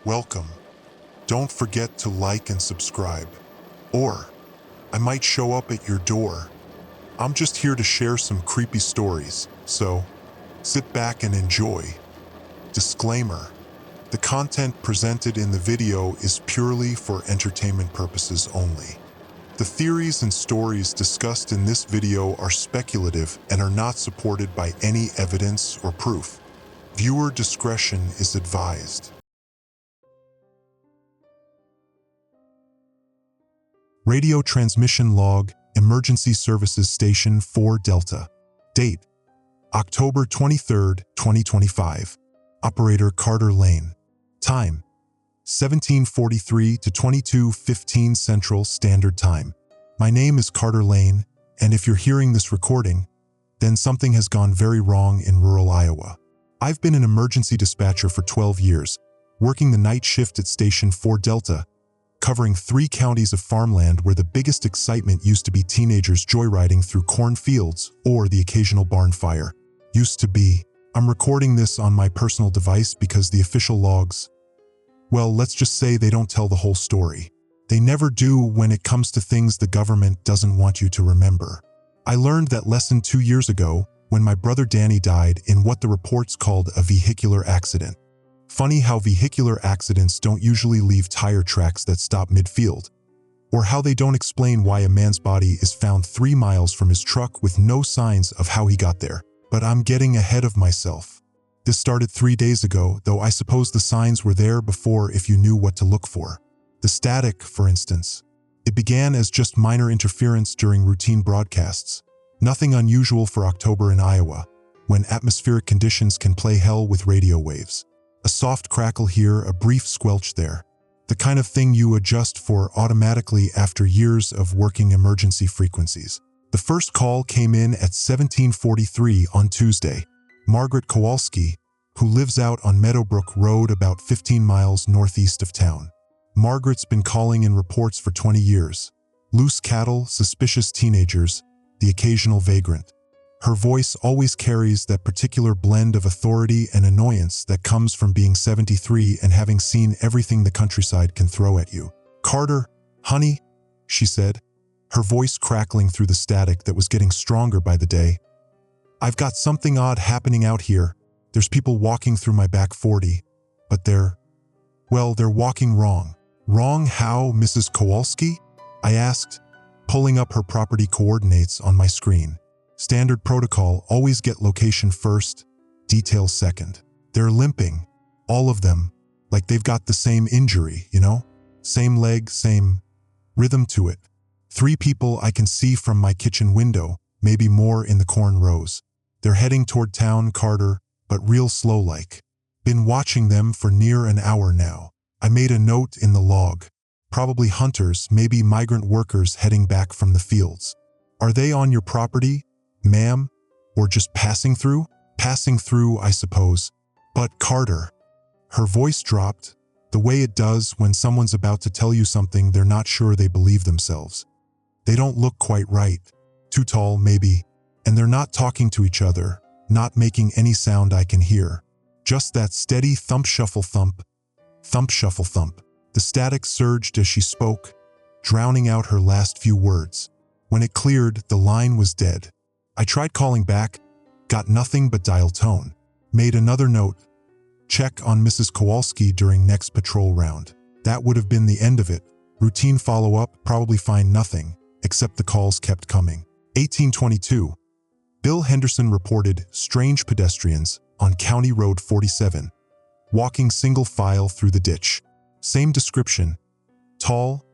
welcome. Don't forget to like and subscribe. Or, I might show up at your door. I'm just here to share some creepy stories, so sit back and enjoy. Disclaimer: the content presented in the video is purely for entertainment purposes only. The theories and stories discussed in this video are speculative and are not supported by any evidence or proof. Viewer discretion is advised. Radio transmission log, Emergency Services Station 4 Delta. Date: October 23, 2025. Operator Carter Lane. Time: 1743 to 22:15 Central Standard Time. My name is Carter Lane, and if you're hearing this recording, then something has gone very wrong in rural Iowa. I've been an emergency dispatcher for 12 years, working the night shift at Station 4 Delta, covering 3 counties of farmland where the biggest excitement used to be teenagers joyriding through cornfields or the occasional barn fire. Used to be. I'm recording this on my personal device because the official logs, well, let's just say they don't tell the whole story. They never do when it comes to things the government doesn't want you to remember. I learned that lesson 2 years ago when my brother Danny died in what the reports called a vehicular accident. Funny how vehicular accidents don't usually leave tire tracks that stop midfield, or how they don't explain why a man's body is found 3 miles from his truck with no signs of how he got there. But I'm getting ahead of myself. This started 3 days ago, though I suppose the signs were there before if you knew what to look for. The static, for instance. It began as just minor interference during routine broadcasts. Nothing unusual for October in Iowa, when atmospheric conditions can play hell with radio waves. A soft crackle here, a brief squelch there. The kind of thing you adjust for automatically after years of working emergency frequencies. The first call came in at 1743 on Tuesday. Margaret Kowalski, who lives out on Meadowbrook Road about 15 miles northeast of town. Margaret's been calling in reports for 20 years. Loose cattle, suspicious teenagers, the occasional vagrant. Her voice always carries that particular blend of authority and annoyance that comes from being 73 and having seen everything the countryside can throw at you. "Carter, honey," she said, her voice crackling through the static that was getting stronger by the day. "I've got something odd happening out here. There's people walking through my back 40, but they're walking wrong." "Wrong how, Mrs. Kowalski?" I asked, pulling up her property coordinates on my screen. Standard protocol, always get location first, details second. "They're limping, all of them, like they've got the same injury, you know? Same leg, same rhythm to it. 3 people I can see from my kitchen window, maybe more in the corn rows. They're heading toward town, Carter, but real slow-like. Been watching them for near an hour now." I made a note in the log. Probably hunters, maybe migrant workers heading back from the fields. "Are they on your property, ma'am? Or just passing through?" "Passing through, I suppose. But Carter." Her voice dropped, the way it does when someone's about to tell you something they're not sure they believe themselves. "They don't look quite right. Too tall, maybe. And they're not talking to each other, not making any sound I can hear. Just that steady thump shuffle thump. Thump shuffle thump." The static surged as she spoke, drowning out her last few words. When it cleared, the line was dead. I tried calling back, got nothing but dial tone. Made another note. "Check on Mrs. Kowalski during next patrol round." That would have been the end of it. Routine follow-up, probably find nothing, except the calls kept coming. 1822. Bill Henderson reported strange pedestrians on County Road 47, walking single file through the ditch. Same description. Tall,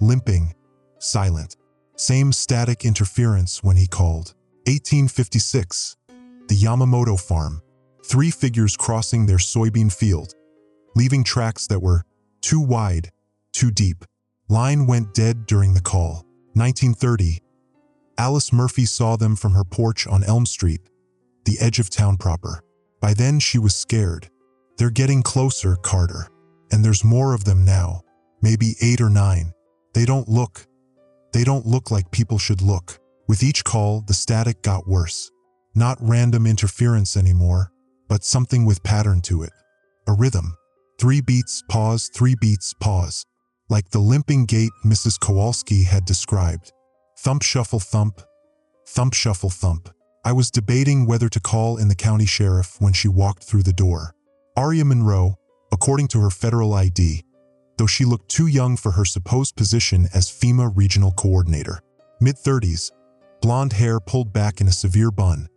limping, silent. Same static interference when he called. 1856. The Yamamoto farm. 3 figures crossing their soybean field, leaving tracks that were too wide, too deep. Line went dead during the call. 1930. Alice Murphy saw them from her porch on Elm Street, the edge of town proper. By then she was scared. "They're getting closer, Carter. And there's more of them now. Maybe 8 or 9. They don't look like people should look." With each call, the static got worse. Not random interference anymore, but something with pattern to it. A rhythm. 3 beats, pause, 3 beats, pause. Like the limping gait Mrs. Kowalski had described. Thump, shuffle, thump. Thump, shuffle, thump. I was debating whether to call in the county sheriff when she walked through the door. Aria Monroe, according to her federal ID, though she looked too young for her supposed position as FEMA regional coordinator. Mid-30s, blonde hair pulled back in a severe bun,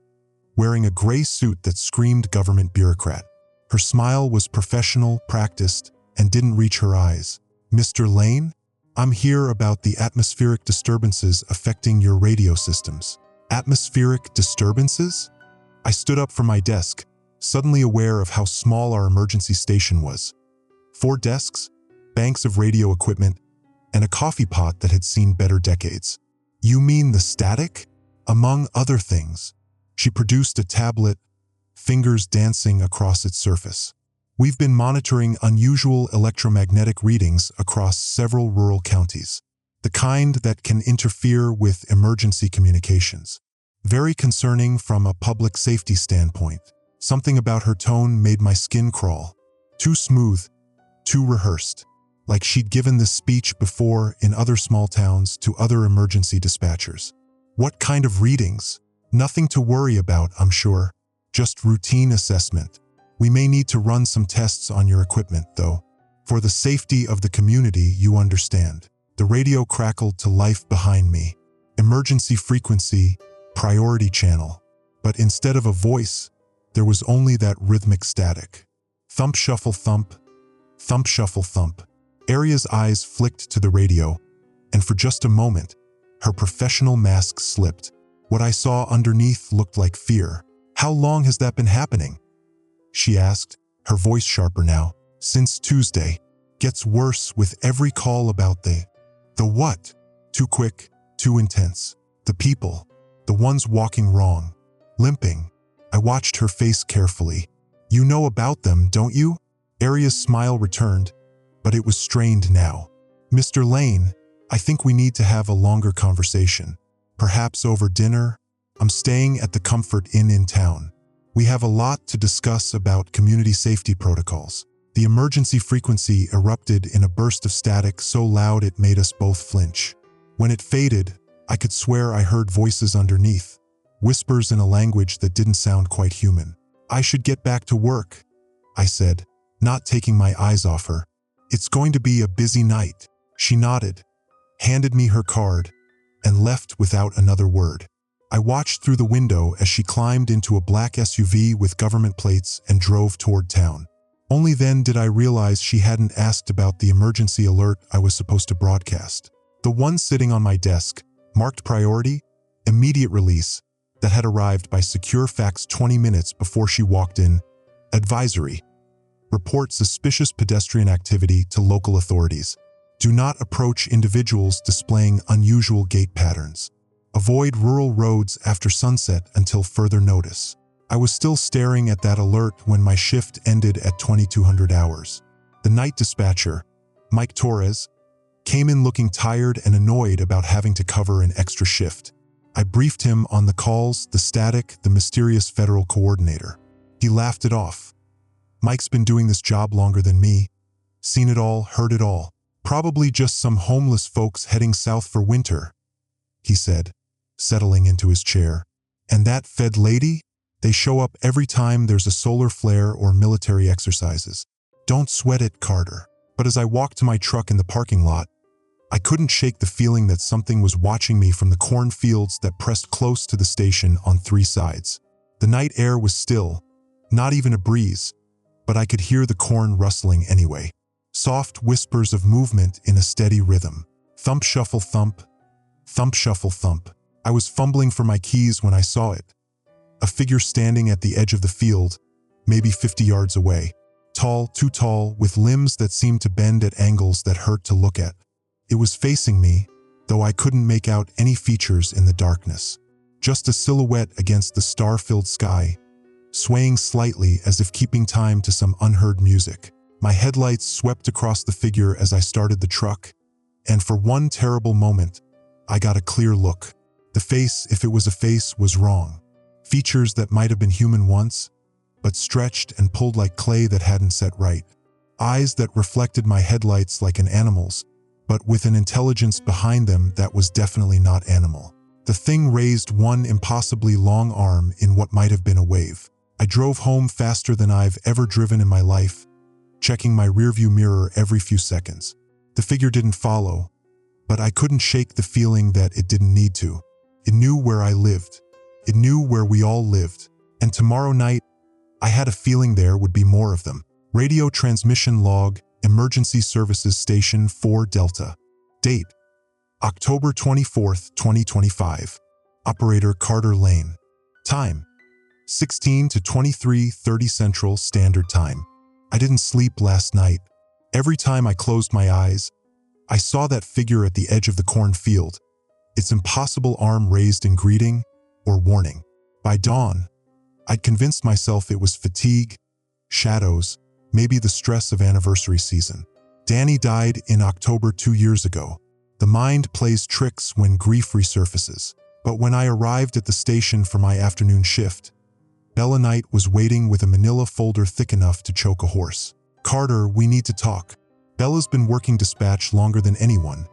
wearing a gray suit that screamed government bureaucrat. Her smile was professional, practiced, and didn't reach her eyes. Mr. Lane, I'm here about the atmospheric disturbances affecting your radio systems. Atmospheric disturbances? I stood up from my desk, suddenly aware of how small our emergency station was. 4 desks, banks of radio equipment, and a coffee pot that had seen better decades. You mean the static? Among other things. She produced a tablet, fingers dancing across its surface. We've been monitoring unusual electromagnetic readings across several rural counties, the kind that can interfere with emergency communications. Very concerning from a public safety standpoint. Something about her tone made my skin crawl. Too smooth, too rehearsed. Like she'd given this speech before in other small towns to other emergency dispatchers. What kind of readings? Nothing to worry about, I'm sure. Just routine assessment. We may need to run some tests on your equipment, though. For the safety of the community, you understand. The radio crackled to life behind me. Emergency frequency, priority channel. But instead of a voice, there was only that rhythmic static. Thump, shuffle, thump. Thump, shuffle, thump. Aria's eyes flicked to the radio, and for just a moment, her professional mask slipped. What I saw underneath looked like fear. How long has that been happening? She asked, her voice sharper now. Since Tuesday. Gets worse with every call about the what? Too quick, too intense. The people, the ones walking wrong, limping. I watched her face carefully. You know about them, don't you? Aria's smile returned, but it was strained now. Mr. Lane, I think we need to have a longer conversation. Perhaps over dinner? I'm staying at the Comfort Inn in town. We have a lot to discuss about community safety protocols. The emergency frequency erupted in a burst of static so loud it made us both flinch. When it faded, I could swear I heard voices underneath, whispers in a language that didn't sound quite human. I should get back to work, I said, not taking my eyes off her. It's going to be a busy night. She nodded, handed me her card, and left without another word. I watched through the window as she climbed into a black SUV with government plates and drove toward town. Only then did I realize she hadn't asked about the emergency alert I was supposed to broadcast. The one sitting on my desk, marked priority, immediate release, that had arrived by secure fax 20 minutes before she walked in. Advisory. Report suspicious pedestrian activity to local authorities. Do not approach individuals displaying unusual gait patterns. Avoid rural roads after sunset until further notice. I was still staring at that alert when my shift ended at 2200 hours. The night dispatcher, Mike Torres, came in looking tired and annoyed about having to cover an extra shift. I briefed him on the calls, the static, the mysterious federal coordinator. He laughed it off. Mike's been doing this job longer than me. Seen it all, heard it all. Probably just some homeless folks heading south for winter, he said, settling into his chair. And that Fed lady? They show up every time there's a solar flare or military exercises. Don't sweat it, Carter. But as I walked to my truck in the parking lot, I couldn't shake the feeling that something was watching me from the cornfields that pressed close to the station on 3 sides. The night air was still, not even a breeze, but I could hear the corn rustling anyway. Soft whispers of movement in a steady rhythm. Thump, shuffle, thump. Thump, shuffle, thump. I was fumbling for my keys when I saw it. A figure standing at the edge of the field, maybe 50 yards away. Tall, too tall, with limbs that seemed to bend at angles that hurt to look at. It was facing me, though I couldn't make out any features in the darkness. Just a silhouette against the star-filled sky, swaying slightly as if keeping time to some unheard music. My headlights swept across the figure as I started the truck, and for one terrible moment, I got a clear look. The face, if it was a face, was wrong. Features that might have been human once, but stretched and pulled like clay that hadn't set right. eyes that reflected my headlights like an animal's, but with an intelligence behind them that was definitely not animal. The thing raised one impossibly long arm in what might have been a wave. I drove home faster than I've ever driven in my life, checking my rearview mirror every few seconds. The figure didn't follow, but I couldn't shake the feeling that it didn't need to. It knew where I lived. It knew where we all lived. And tomorrow night, I had a feeling there would be more of them. Radio transmission log, Emergency Services Station 4 Delta. Date: October 24th, 2025. Operator Carter Lane. Time: 16 to 23:30 Central Standard Time. I didn't sleep last night. Every time I closed my eyes, I saw that figure at the edge of the cornfield, its impossible arm raised in greeting or warning. By dawn, I'd convinced myself it was fatigue, shadows, maybe the stress of anniversary season. Danny died in October 2 years ago. The mind plays tricks when grief resurfaces. But when I arrived at the station for my afternoon shift, Bella Knight was waiting with a manila folder thick enough to choke a horse. "Carter, we need to talk." Bella's been working dispatch longer than anyone.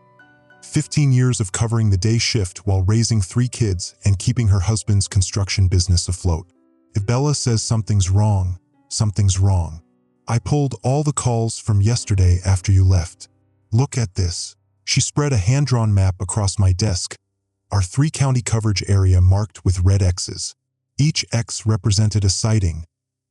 15 years of covering the day shift while raising 3 kids and keeping her husband's construction business afloat. If Bella says something's wrong, something's wrong. I pulled all the calls from yesterday after you left. Look at this. She spread a hand-drawn map across my desk, our 3-county coverage area marked with red X's. Each X represented a sighting,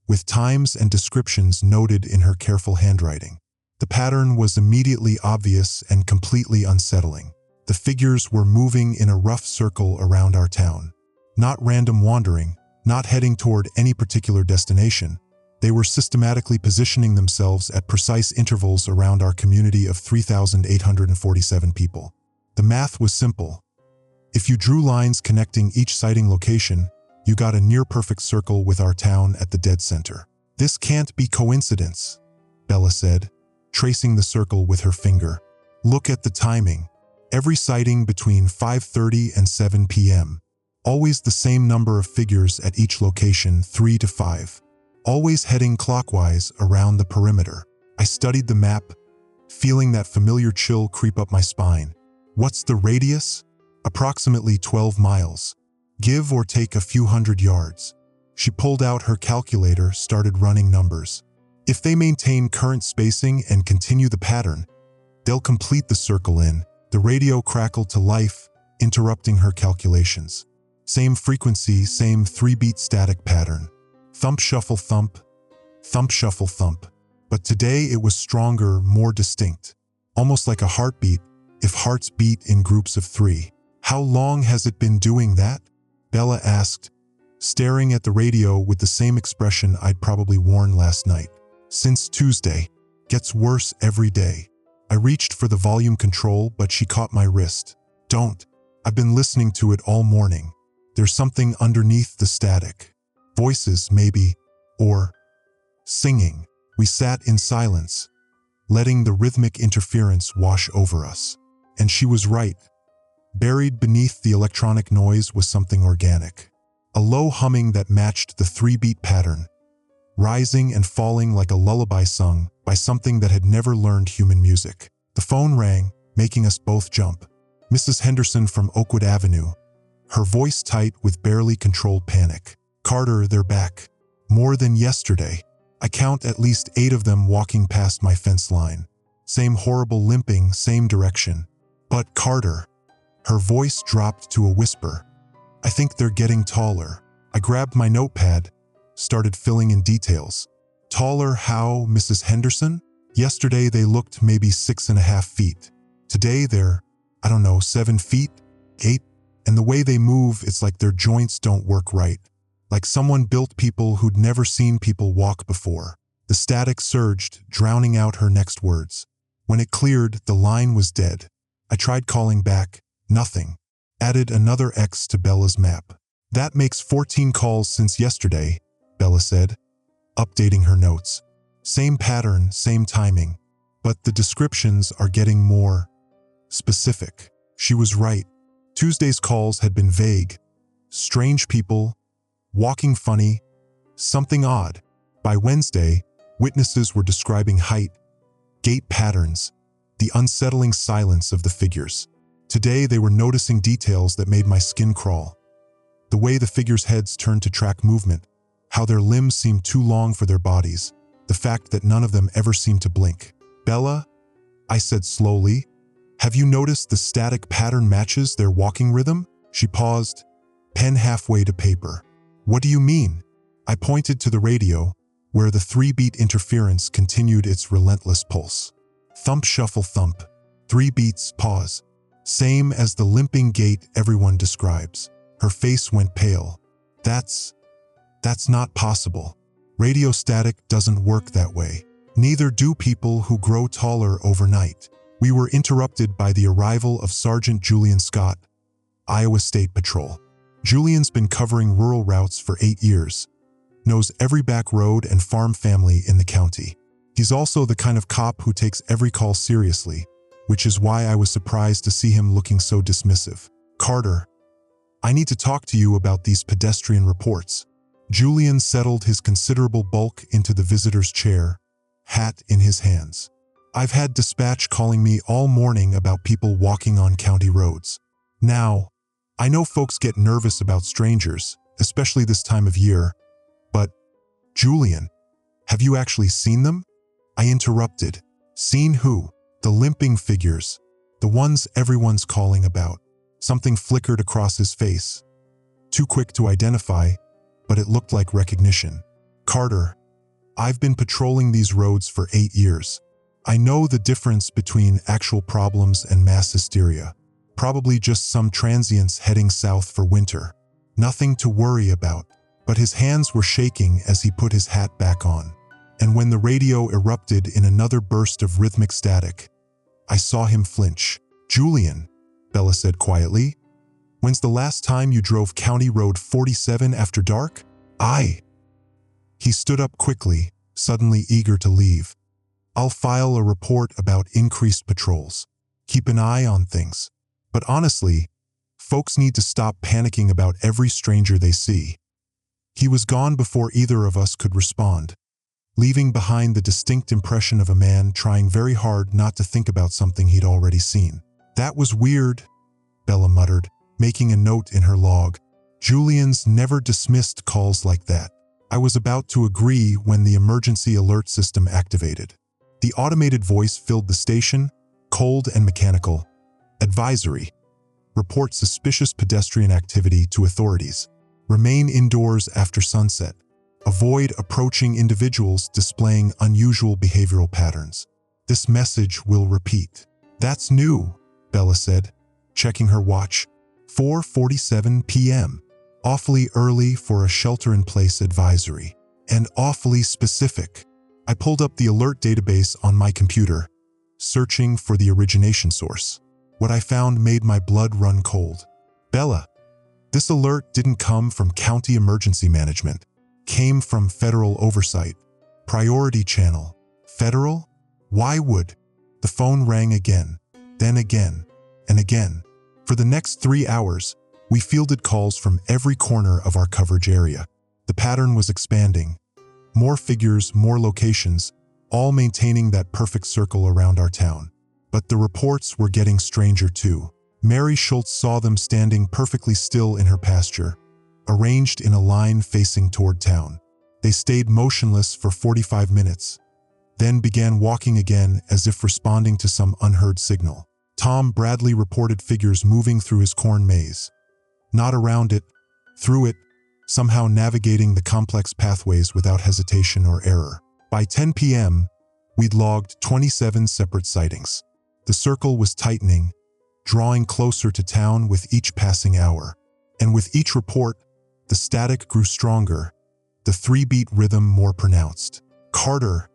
with times and descriptions noted in her careful handwriting. The pattern was immediately obvious and completely unsettling. The figures were moving in a rough circle around our town. Not random wandering, not heading toward any particular destination. They were systematically positioning themselves at precise intervals around our community of 3,847 people. The math was simple. If you drew lines connecting each sighting location, you got a near-perfect circle with our town at the dead center. "This can't be coincidence," Bella said, tracing the circle with her finger. "Look at the timing. Every sighting between 5:30 and 7 p.m. Always the same number of figures at each location, 3 to 5. Always heading clockwise around the perimeter." I studied the map, feeling that familiar chill creep up my spine. "What's the radius?" "Approximately 12 miles. Give or take a few hundred yards." She pulled out her calculator, started running numbers. "If they maintain current spacing and continue the pattern, they'll complete the circle in." The radio crackled to life, interrupting her calculations. Same frequency, same 3-beat static pattern. Thump, shuffle, thump. Thump, shuffle, thump. But today it was stronger, more distinct. Almost like a heartbeat, if hearts beat in groups of 3. "How long has it been doing that?" Bella asked, staring at the radio with the same expression I'd probably worn last night. "Since Tuesday. Gets worse every day." I reached for the volume control, but she caught my wrist. "Don't. I've been listening to it all morning. There's something underneath the static. Voices, maybe. Or singing." We sat in silence, letting the rhythmic interference wash over us. And she was right. Buried beneath the electronic noise was something organic. A low humming that matched the 3-beat pattern, rising and falling like a lullaby sung by something that had never learned human music. The phone rang, making us both jump. Mrs. Henderson from Oakwood Avenue, her voice tight with barely controlled panic. "Carter, they're back. More than yesterday. I count at least 8 of them walking past my fence line. Same horrible limping, same direction. But Carter." Her voice dropped to a whisper. "I think they're getting taller." I grabbed my notepad, started filling in details. "Taller how, Mrs. Henderson?" "Yesterday they looked maybe 6.5 feet. Today they're, I don't know, 7 feet? 8? And the way they move, it's like their joints don't work right. Like someone built people who'd never seen people walk before." The static surged, drowning out her next words. When it cleared, the line was dead. I tried calling back. Nothing. Added another X to Bella's map. "That makes 14 calls since yesterday," Bella said, updating her notes. "Same pattern, same timing, but the descriptions are getting more specific." She was right. Tuesday's calls had been vague. Strange people, walking funny, something odd. By Wednesday, witnesses were describing height, gait patterns, the unsettling silence of the figures. Today they were noticing details that made my skin crawl. The way the figures' heads turned to track movement, how their limbs seemed too long for their bodies, the fact that none of them ever seemed to blink. "Bella," I said slowly, "have you noticed the static pattern matches their walking rhythm?" She paused, pen halfway to paper. "What do you mean?" I pointed to the radio, where the 3-beat interference continued its relentless pulse. Thump, shuffle, thump. 3 beats, pause. Same as the limping gait everyone describes. Her face went pale. That's not possible. Radio static doesn't work that way. Neither do people who grow taller overnight. We were interrupted by the arrival of Sergeant Julian Scott, Iowa State Patrol. Julian's been covering rural routes for 8 years, knows every back road and farm family in the county. He's also the kind of cop who takes every call seriously, which is why I was surprised to see him looking so dismissive. "Carter, I need to talk to you about these pedestrian reports." Julian settled his considerable bulk into the visitor's chair, hat in his hands. "I've had dispatch calling me all morning about people walking on county roads. Now, I know folks get nervous about strangers, especially this time of year, but, Julian, have you actually seen them?" I interrupted. "Seen who?" "The limping figures, the ones everyone's calling about." Something flickered across his face. Too quick to identify, but it looked like recognition. "Carter, I've been patrolling these roads for 8 years. I know the difference between actual problems and mass hysteria. Probably just some transients heading south for winter. Nothing to worry about." But his hands were shaking as he put his hat back on. And when the radio erupted in another burst of rhythmic static, I saw him flinch. "Julian," Bella said quietly, "when's the last time you drove County Road 47 after dark?" He stood up quickly, suddenly eager to leave. "I'll file a report about increased patrols. Keep an eye on things. But honestly, folks need to stop panicking about every stranger they see." He was gone before either of us could respond, leaving behind the distinct impression of a man trying very hard not to think about something he'd already seen. "That was weird," Bella muttered, making a note in her log. "Julian's never dismissed calls like that." I was about to agree when the emergency alert system activated. The automated voice filled the station, cold and mechanical. "Advisory. Report suspicious pedestrian activity to authorities. Remain indoors after sunset. Avoid approaching individuals displaying unusual behavioral patterns. This message will repeat." "That's new," Bella said, checking her watch. 4:47 p.m. Awfully early for a shelter-in-place advisory. And awfully specific. I pulled up the alert database on my computer, searching for the origination source. What I found made my blood run cold. "Bella, this alert didn't come from county emergency management. Came from federal oversight. Priority channel. Federal? Why would?" The phone rang again, then again, and again. For the next 3 hours, we fielded calls from every corner of our coverage area. The pattern was expanding. More figures, more locations, all maintaining that perfect circle around our town. But the reports were getting stranger too. Mary Schultz saw them standing perfectly still in her pasture, arranged in a line facing toward town. They stayed motionless for 45 minutes, then began walking again as if responding to some unheard signal. Tom Bradley reported figures moving through his corn maze. Not around it, through it, somehow navigating the complex pathways without hesitation or error. By 10 p.m., we'd logged 27 separate sightings. The circle was tightening, drawing closer to town with each passing hour. And with each report, the static grew stronger, the 3-beat rhythm more pronounced. "Carter,"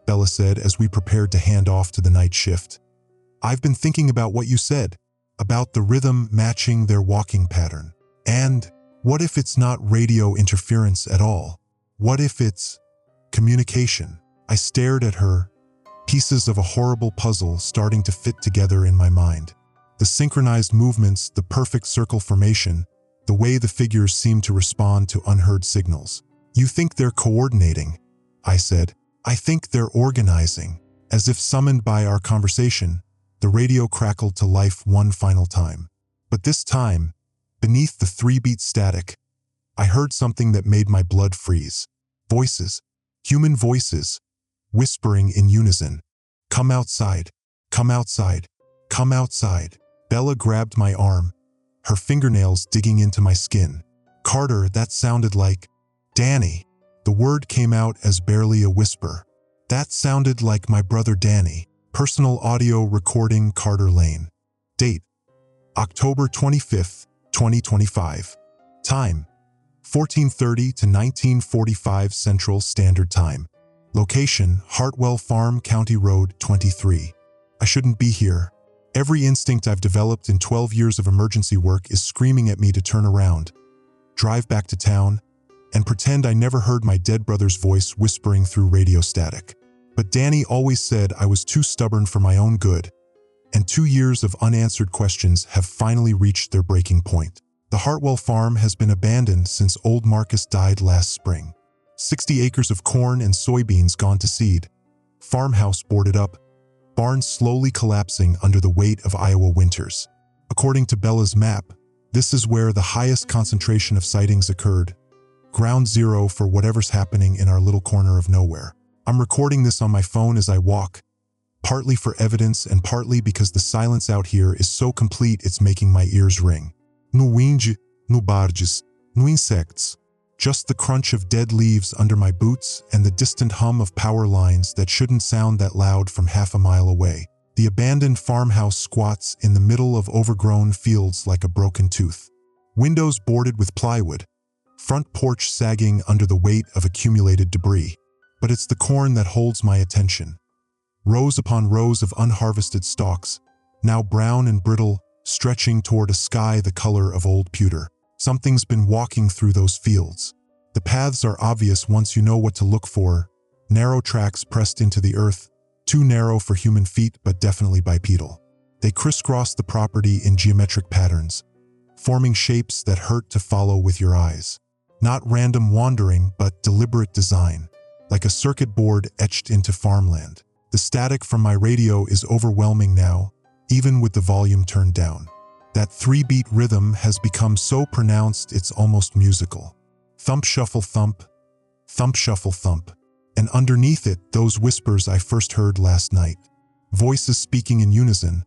Bella said as we prepared to hand off to the night shift, "I've been thinking about what you said, about the rhythm matching their walking pattern. And what if it's not radio interference at all? What if it's communication?" I stared at her, pieces of a horrible puzzle starting to fit together in my mind. The synchronized movements, the perfect circle formation, the way the figures seemed to respond to unheard signals. "You think they're coordinating?" I said. "I think they're organizing." As if summoned by our conversation, the radio crackled to life one final time. But this time, beneath the 3-beat static, I heard something that made my blood freeze. Voices, human voices, whispering in unison. Come outside, come outside, come outside. Bella grabbed my arm, her fingernails digging into my skin. Carter, that sounded like Danny. The word came out as barely a whisper. That sounded like my brother Danny. Personal audio recording, Carter Lane. Date: October 25th, 2025. Time: 14:30 to 19:45 Central Standard Time. Location: Hartwell Farm, County Road 23. I shouldn't be here. Every instinct I've developed in 12 years of emergency work is screaming at me to turn around, drive back to town, and pretend I never heard my dead brother's voice whispering through radio static. But Danny always said I was too stubborn for my own good, and 2 years of unanswered questions have finally reached their breaking point. The Hartwell farm has been abandoned since old Marcus died last spring. 60 acres of corn and soybeans gone to seed, farmhouse boarded up, barns slowly collapsing under the weight of Iowa winters. According to Bella's map, this is where the highest concentration of sightings occurred. Ground zero for whatever's happening in our little corner of nowhere. I'm recording this on my phone as I walk, partly for evidence and partly because the silence out here is so complete it's making my ears ring. No wind, no barges, no insects. Just the crunch of dead leaves under my boots and the distant hum of power lines that shouldn't sound that loud from half a mile away. The abandoned farmhouse squats in the middle of overgrown fields like a broken tooth. Windows boarded with plywood, front porch sagging under the weight of accumulated debris. But it's the corn that holds my attention. Rows upon rows of unharvested stalks, now brown and brittle, stretching toward a sky the color of old pewter. Something's been walking through those fields. The paths are obvious once you know what to look for. Narrow tracks pressed into the earth, too narrow for human feet but definitely bipedal. They crisscross the property in geometric patterns, forming shapes that hurt to follow with your eyes. Not random wandering, but deliberate design, like a circuit board etched into farmland. The static from my radio is overwhelming now, even with the volume turned down. That 3-beat rhythm has become so pronounced it's almost musical. Thump, shuffle, thump, thump, shuffle, thump. And underneath it, those whispers I first heard last night. Voices speaking in unison.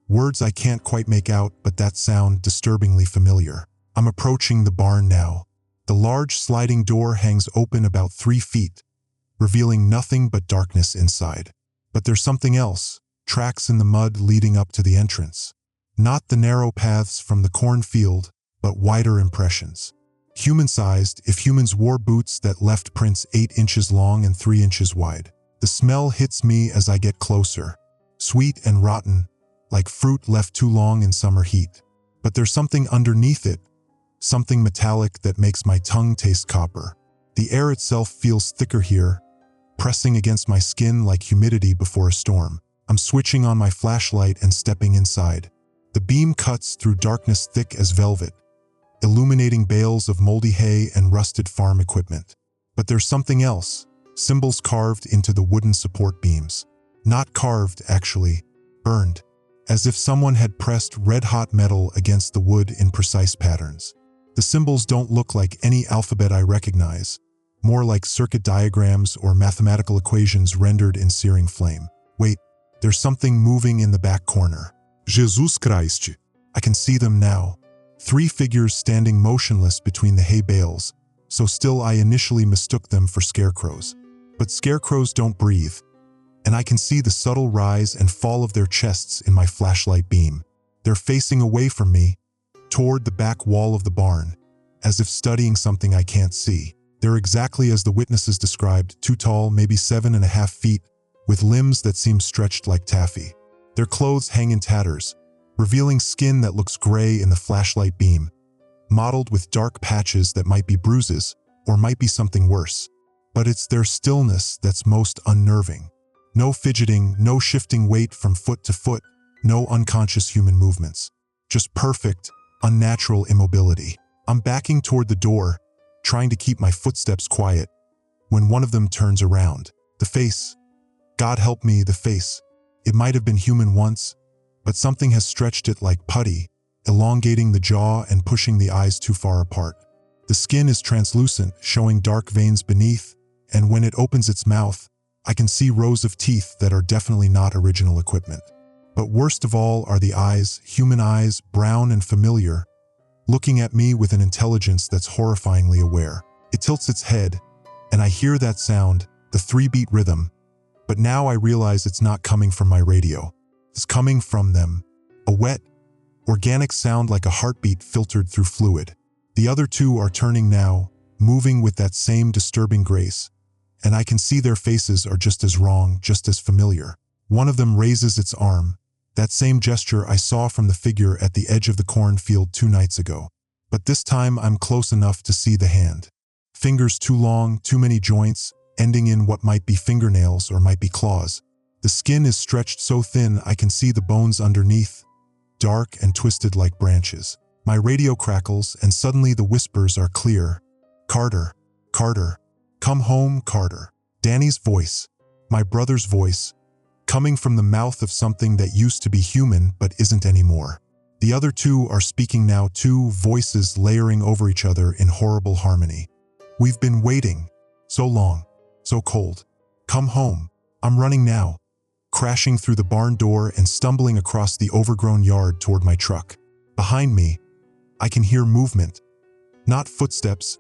Words I can't quite make out, but that sound disturbingly familiar. I'm approaching the barn now. The large sliding door hangs open about 3 feet, revealing nothing but darkness inside. But there's something else, tracks in the mud leading up to the entrance. Not the narrow paths from the cornfield, but wider impressions. Human-sized, if humans wore boots that left prints 8 inches long and 3 inches wide. The smell hits me as I get closer. Sweet and rotten, like fruit left too long in summer heat. But there's something underneath it, something metallic that makes my tongue taste copper. The air itself feels thicker here, pressing against my skin like humidity before a storm. I'm switching on my flashlight and stepping inside. The beam cuts through darkness thick as velvet, illuminating bales of moldy hay and rusted farm equipment. But there's something else, symbols carved into the wooden support beams. Not carved, actually, burned, as if someone had pressed red-hot metal against the wood in precise patterns. The symbols don't look like any alphabet I recognize, more like circuit diagrams or mathematical equations rendered in searing flame. Wait, there's something moving in the back corner. Jesus Christ. I can see them now. 3 figures standing motionless between the hay bales, so still I initially mistook them for scarecrows. But scarecrows don't breathe, and I can see the subtle rise and fall of their chests in my flashlight beam. They're facing away from me, toward the back wall of the barn, as if studying something I can't see. They're exactly as the witnesses described, too tall, maybe 7.5 feet, with limbs that seem stretched like taffy. Their clothes hang in tatters, revealing skin that looks gray in the flashlight beam, mottled with dark patches that might be bruises, or might be something worse. But it's their stillness that's most unnerving. No fidgeting, no shifting weight from foot to foot, no unconscious human movements. Just perfect, unnatural immobility. I'm backing toward the door, trying to keep my footsteps quiet, when one of them turns around. The face, God help me, the face. It might have been human once, but something has stretched it like putty, elongating the jaw and pushing the eyes too far apart. The skin is translucent, showing dark veins beneath, and when it opens its mouth, I can see rows of teeth that are definitely not original equipment. But worst of all are the eyes, human eyes, brown and familiar, looking at me with an intelligence that's horrifyingly aware. It tilts its head, and I hear that sound, the 3-beat rhythm, but now I realize it's not coming from my radio. It's coming from them. A wet, organic sound like a heartbeat filtered through fluid. The other two are turning now, moving with that same disturbing grace, and I can see their faces are just as wrong, just as familiar. One of them raises its arm, that same gesture I saw from the figure at the edge of the cornfield 2 nights ago. But this time I'm close enough to see the hand. Fingers too long, too many joints, ending in what might be fingernails or might be claws. The skin is stretched so thin I can see the bones underneath, dark and twisted like branches. My radio crackles and suddenly the whispers are clear. Carter, Carter, come home, Carter. Danny's voice, my brother's voice, coming from the mouth of something that used to be human but isn't anymore. The other two are speaking now, 2 voices layering over each other in horrible harmony. We've been waiting. So long. So cold. Come home. I'm running now, crashing through the barn door and stumbling across the overgrown yard toward my truck. Behind me, I can hear movement. Not footsteps,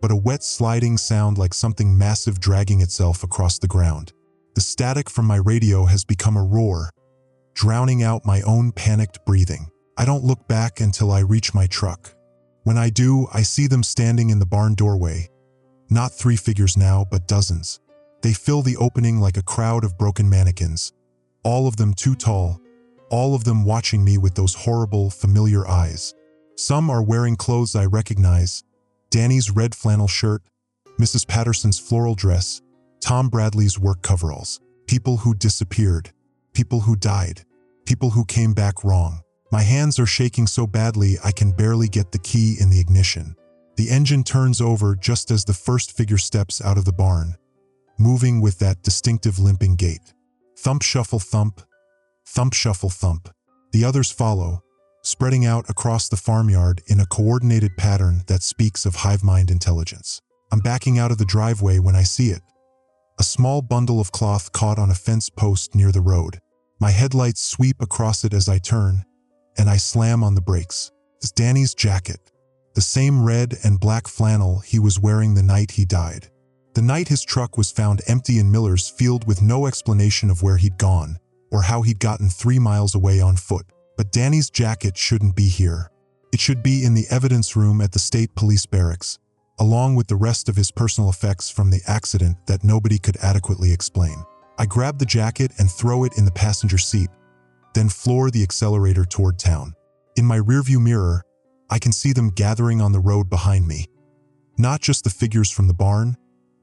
but a wet sliding sound like something massive dragging itself across the ground. The static from my radio has become a roar, drowning out my own panicked breathing. I don't look back until I reach my truck. When I do, I see them standing in the barn doorway. Not 3 figures now, but dozens. They fill the opening like a crowd of broken mannequins, all of them too tall, all of them watching me with those horrible, familiar eyes. Some are wearing clothes I recognize: Danny's red flannel shirt, Mrs. Patterson's floral dress, Tom Bradley's work coveralls. People who disappeared, people who died, people who came back wrong. My hands are shaking so badly I can barely get the key in the ignition. The engine turns over just as the first figure steps out of the barn, moving with that distinctive limping gait. Thump, shuffle, thump. Thump, shuffle, thump. The others follow, spreading out across the farmyard in a coordinated pattern that speaks of hive mind intelligence. I'm backing out of the driveway when I see it. A small bundle of cloth caught on a fence post near the road. My headlights sweep across it as I turn, and I slam on the brakes. It's Danny's jacket, the same red and black flannel he was wearing the night he died. The night his truck was found empty in Miller's Field with no explanation of where he'd gone or how he'd gotten 3 miles away on foot. But Danny's jacket shouldn't be here. It should be in the evidence room at the state police barracks, along with the rest of his personal effects from the accident that nobody could adequately explain. I grab the jacket and throw it in the passenger seat, then floor the accelerator toward town. In my rearview mirror, I can see them gathering on the road behind me. Not just the figures from the barn,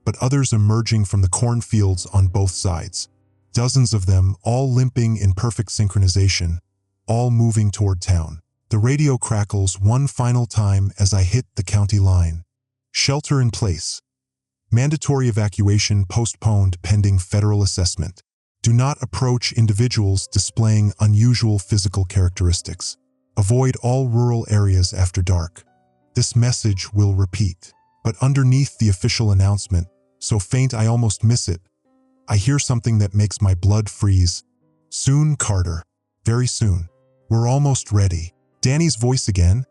but others emerging from the cornfields on both sides. Dozens of them, all limping in perfect synchronization, all moving toward town. The radio crackles one final time as I hit the county line. Shelter in place. Mandatory evacuation postponed pending federal assessment. Do not approach individuals displaying unusual physical characteristics. Avoid all rural areas after dark. This message will repeat. But underneath the official announcement, so faint I almost miss it, I hear something that makes my blood freeze. Soon, Carter. Very soon. We're almost ready. Danny's voice again,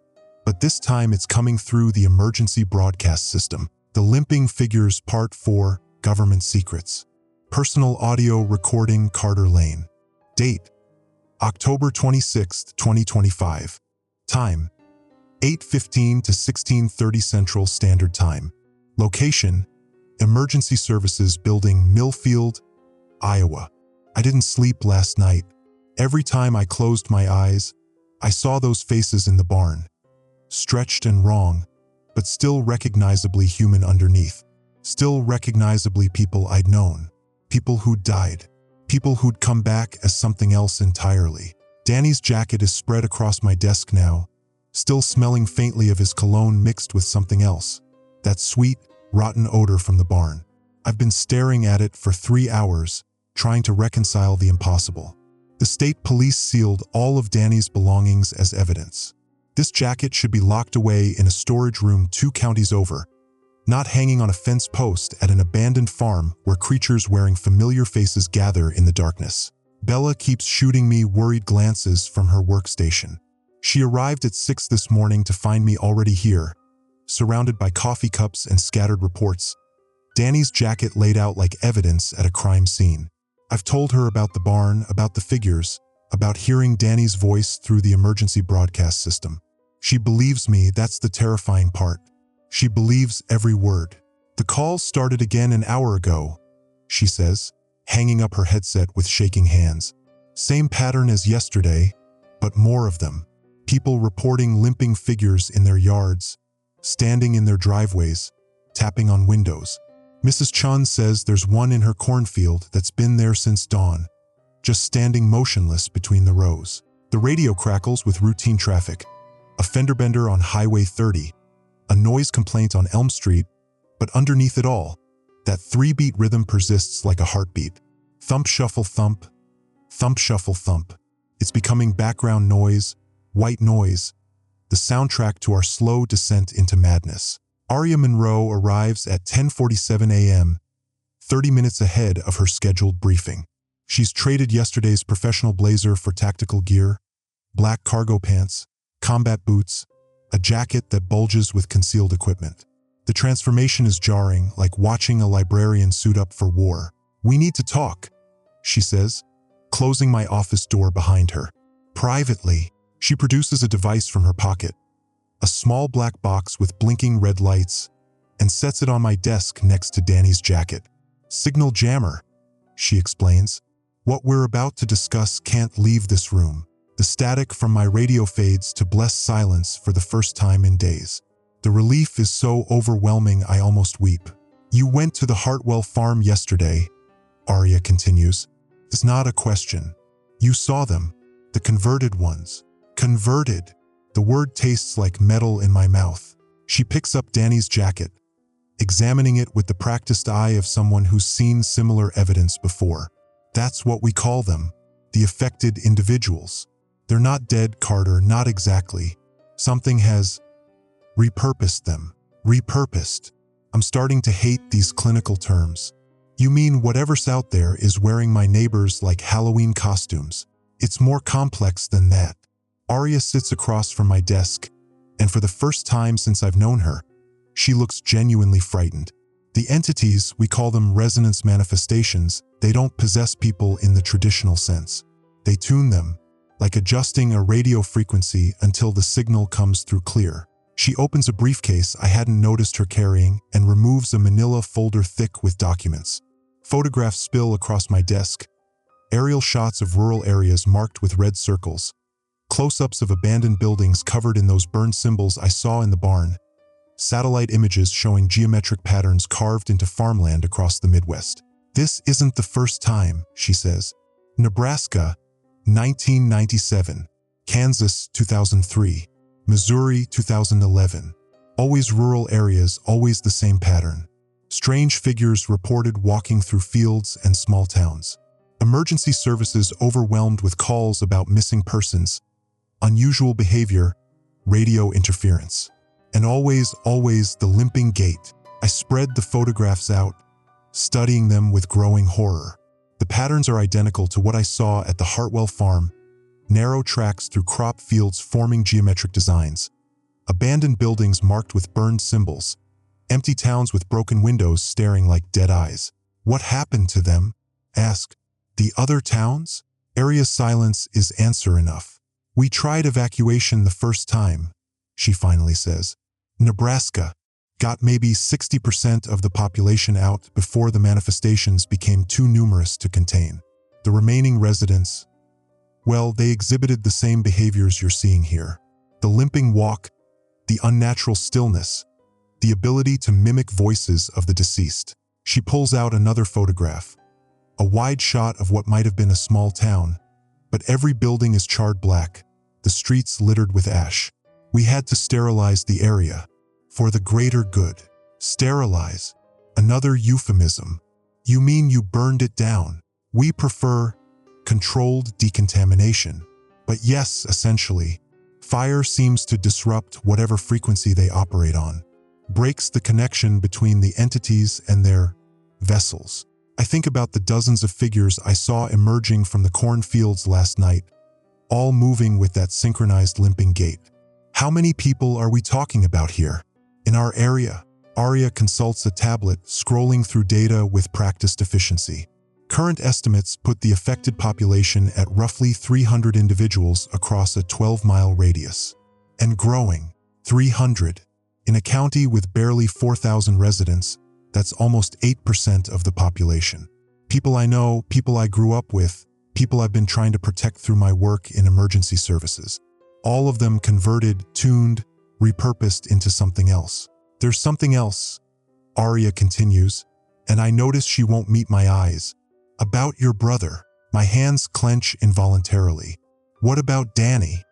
but this time it's coming through the emergency broadcast system. The Limping Figures Part 4, Government Secrets. Personal audio recording, Carter Lane. Date: October 26, 2025. Time: 8:15 to 16:30 Central Standard Time. Location: Emergency Services Building, Millfield, Iowa. I didn't sleep last night. Every time I closed my eyes, I saw those faces in the barn. Stretched and wrong, but still recognizably human underneath. Still recognizably people I'd known. People who'd died. People who'd come back as something else entirely. Danny's jacket is spread across my desk now, still smelling faintly of his cologne mixed with something else. That sweet, rotten odor from the barn. I've been staring at it for 3 hours, trying to reconcile the impossible. The state police sealed all of Danny's belongings as evidence. This jacket should be locked away in a storage room 2 counties over, not hanging on a fence post at an abandoned farm where creatures wearing familiar faces gather in the darkness. Bella keeps shooting me worried glances from her workstation. She arrived at 6 this morning to find me already here, surrounded by coffee cups and scattered reports. Danny's jacket laid out like evidence at a crime scene. I've told her about the barn, about the figures, about hearing Danny's voice through the emergency broadcast system. She believes me, that's the terrifying part. She believes every word. The call started again an hour ago, she says, hanging up her headset with shaking hands. Same pattern as yesterday, but more of them. People reporting limping figures in their yards, standing in their driveways, tapping on windows. Mrs. Chun says there's one in her cornfield that's been there since dawn, just standing motionless between the rows. The radio crackles with routine traffic, a fender bender on Highway 30, a noise complaint on Elm Street, but underneath it all, that 3-beat rhythm persists like a heartbeat. Thump, shuffle, thump, thump, shuffle, thump. It's becoming background noise, white noise, the soundtrack to our slow descent into madness. Aria Monroe arrives at 10:47 a.m., 30 minutes ahead of her scheduled briefing. She's traded yesterday's professional blazer for tactical gear, black cargo pants, combat boots, a jacket that bulges with concealed equipment. The transformation is jarring, like watching a librarian suit up for war. "We need to talk," she says, closing my office door behind her. Privately, she produces a device from her pocket, a small black box with blinking red lights, and sets it on my desk next to Danny's jacket. "Signal jammer," she explains. "What we're about to discuss can't leave this room." The static from my radio fades to blessed silence for the first time in days. The relief is so overwhelming I almost weep. "You went to the Hartwell farm yesterday," Aria continues. "It's not a question. You saw them, the converted ones." Converted. The word tastes like metal in my mouth. She picks up Danny's jacket, examining it with the practiced eye of someone who's seen similar evidence before. "That's what we call them, the affected individuals. They're not dead, Carter, not exactly. Something has repurposed them." Repurposed. I'm starting to hate these clinical terms. "You mean whatever's out there is wearing my neighbors like Halloween costumes?" "It's more complex than that." Aria sits across from my desk, and for the first time since I've known her, she looks genuinely frightened. "The entities, we call them resonance manifestations, they don't possess people in the traditional sense. They tune them, like adjusting a radio frequency until the signal comes through clear." She opens a briefcase I hadn't noticed her carrying and removes a manila folder thick with documents. Photographs spill across my desk, aerial shots of rural areas marked with red circles, close-ups of abandoned buildings covered in those burned symbols I saw in the barn, satellite images showing geometric patterns carved into farmland across the Midwest. "This isn't the first time," she says. "Nebraska, 1997. Kansas, 2003. Missouri, 2011. Always rural areas, always the same pattern. Strange figures reported walking through fields and small towns. Emergency services overwhelmed with calls about missing persons, unusual behavior, radio interference. And always, always the limping gait." I spread the photographs out, studying them with growing horror. The patterns are identical to what I saw at the Hartwell farm, narrow tracks through crop fields forming geometric designs, abandoned buildings marked with burned symbols, empty towns with broken windows staring like dead eyes. "What happened to them?" asked. "The other towns?" Aria's silence is answer enough. "We tried evacuation the first time," she finally says. "Nebraska got maybe 60% of the population out before the manifestations became too numerous to contain. The remaining residents, well, they exhibited the same behaviors you're seeing here. The limping walk, the unnatural stillness, the ability to mimic voices of the deceased." She pulls out another photograph, a wide shot of what might have been a small town, but every building is charred black, the streets littered with ash. "We had to sterilize the area, for the greater good." Sterilize? Another euphemism. "You mean you burned it down?" We prefer controlled decontamination. But yes, essentially, fire seems to disrupt whatever frequency they operate on, breaks the connection between the entities and their vessels. I think about the dozens of figures I saw emerging from the cornfields last night, all moving with that synchronized limping gait. How many people are we talking about here? In our area, Arya consults a tablet, scrolling through data with practiced efficiency. Current estimates put the affected population at roughly 300 individuals across a 12-mile radius. And growing. 300. In a county with barely 4,000 residents, that's almost 8% of the population. People I know, people I grew up with, people I've been trying to protect through my work in emergency services. All of them converted, tuned, repurposed into something else. There's something else, Arya continues, and I notice she won't meet my eyes. About your brother. My hands clench involuntarily. What about Danny?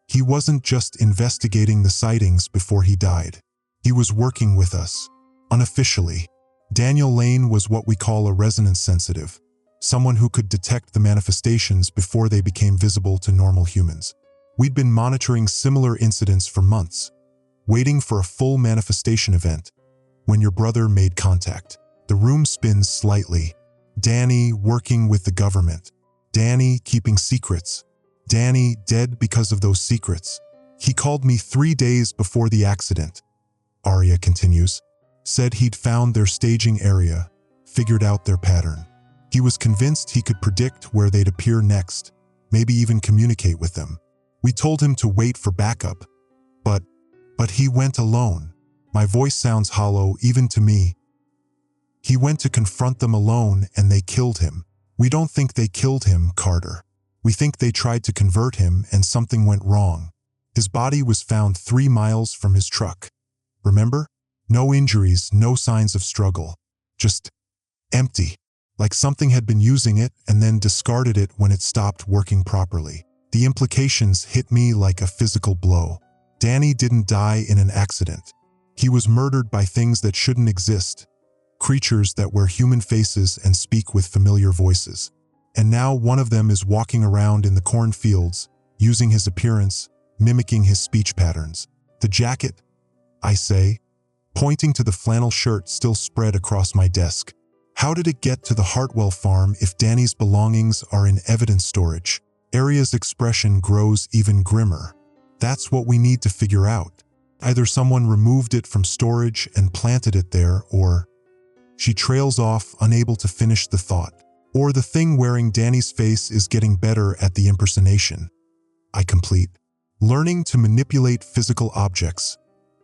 He wasn't just investigating the sightings before he died. He was working with us. Unofficially. Daniel Lane was what we call a resonance sensitive, someone who could detect the manifestations before they became visible to normal humans. We'd been monitoring similar incidents for months, waiting for a full manifestation event. When your brother made contact, the room spins slightly. Danny working with the government. Danny keeping secrets. Danny dead because of those secrets. He called me 3 days before the accident, Arya continues. Said he'd found their staging area, figured out their pattern. He was convinced he could predict where they'd appear next, maybe even communicate with them. We told him to wait for backup, but he went alone. My voice sounds hollow even to me. He went to confront them alone and they killed him. We don't think they killed him, Carter. We think they tried to convert him and something went wrong. His body was found 3 miles from his truck. Remember? No injuries, no signs of struggle. Just empty. Like something had been using it and then discarded it when it stopped working properly. The implications hit me like a physical blow. Danny didn't die in an accident. He was murdered by things that shouldn't exist. Creatures that wear human faces and speak with familiar voices. And now one of them is walking around in the cornfields, using his appearance, mimicking his speech patterns. The jacket, I say, pointing to the flannel shirt still spread across my desk. How did it get to the Hartwell farm if Danny's belongings are in evidence storage? Arya's expression grows even grimmer. That's what we need to figure out. Either someone removed it from storage and planted it there, or she trails off, unable to finish the thought. Or the thing wearing Danny's face is getting better at the impersonation. I complete. Learning to manipulate physical objects,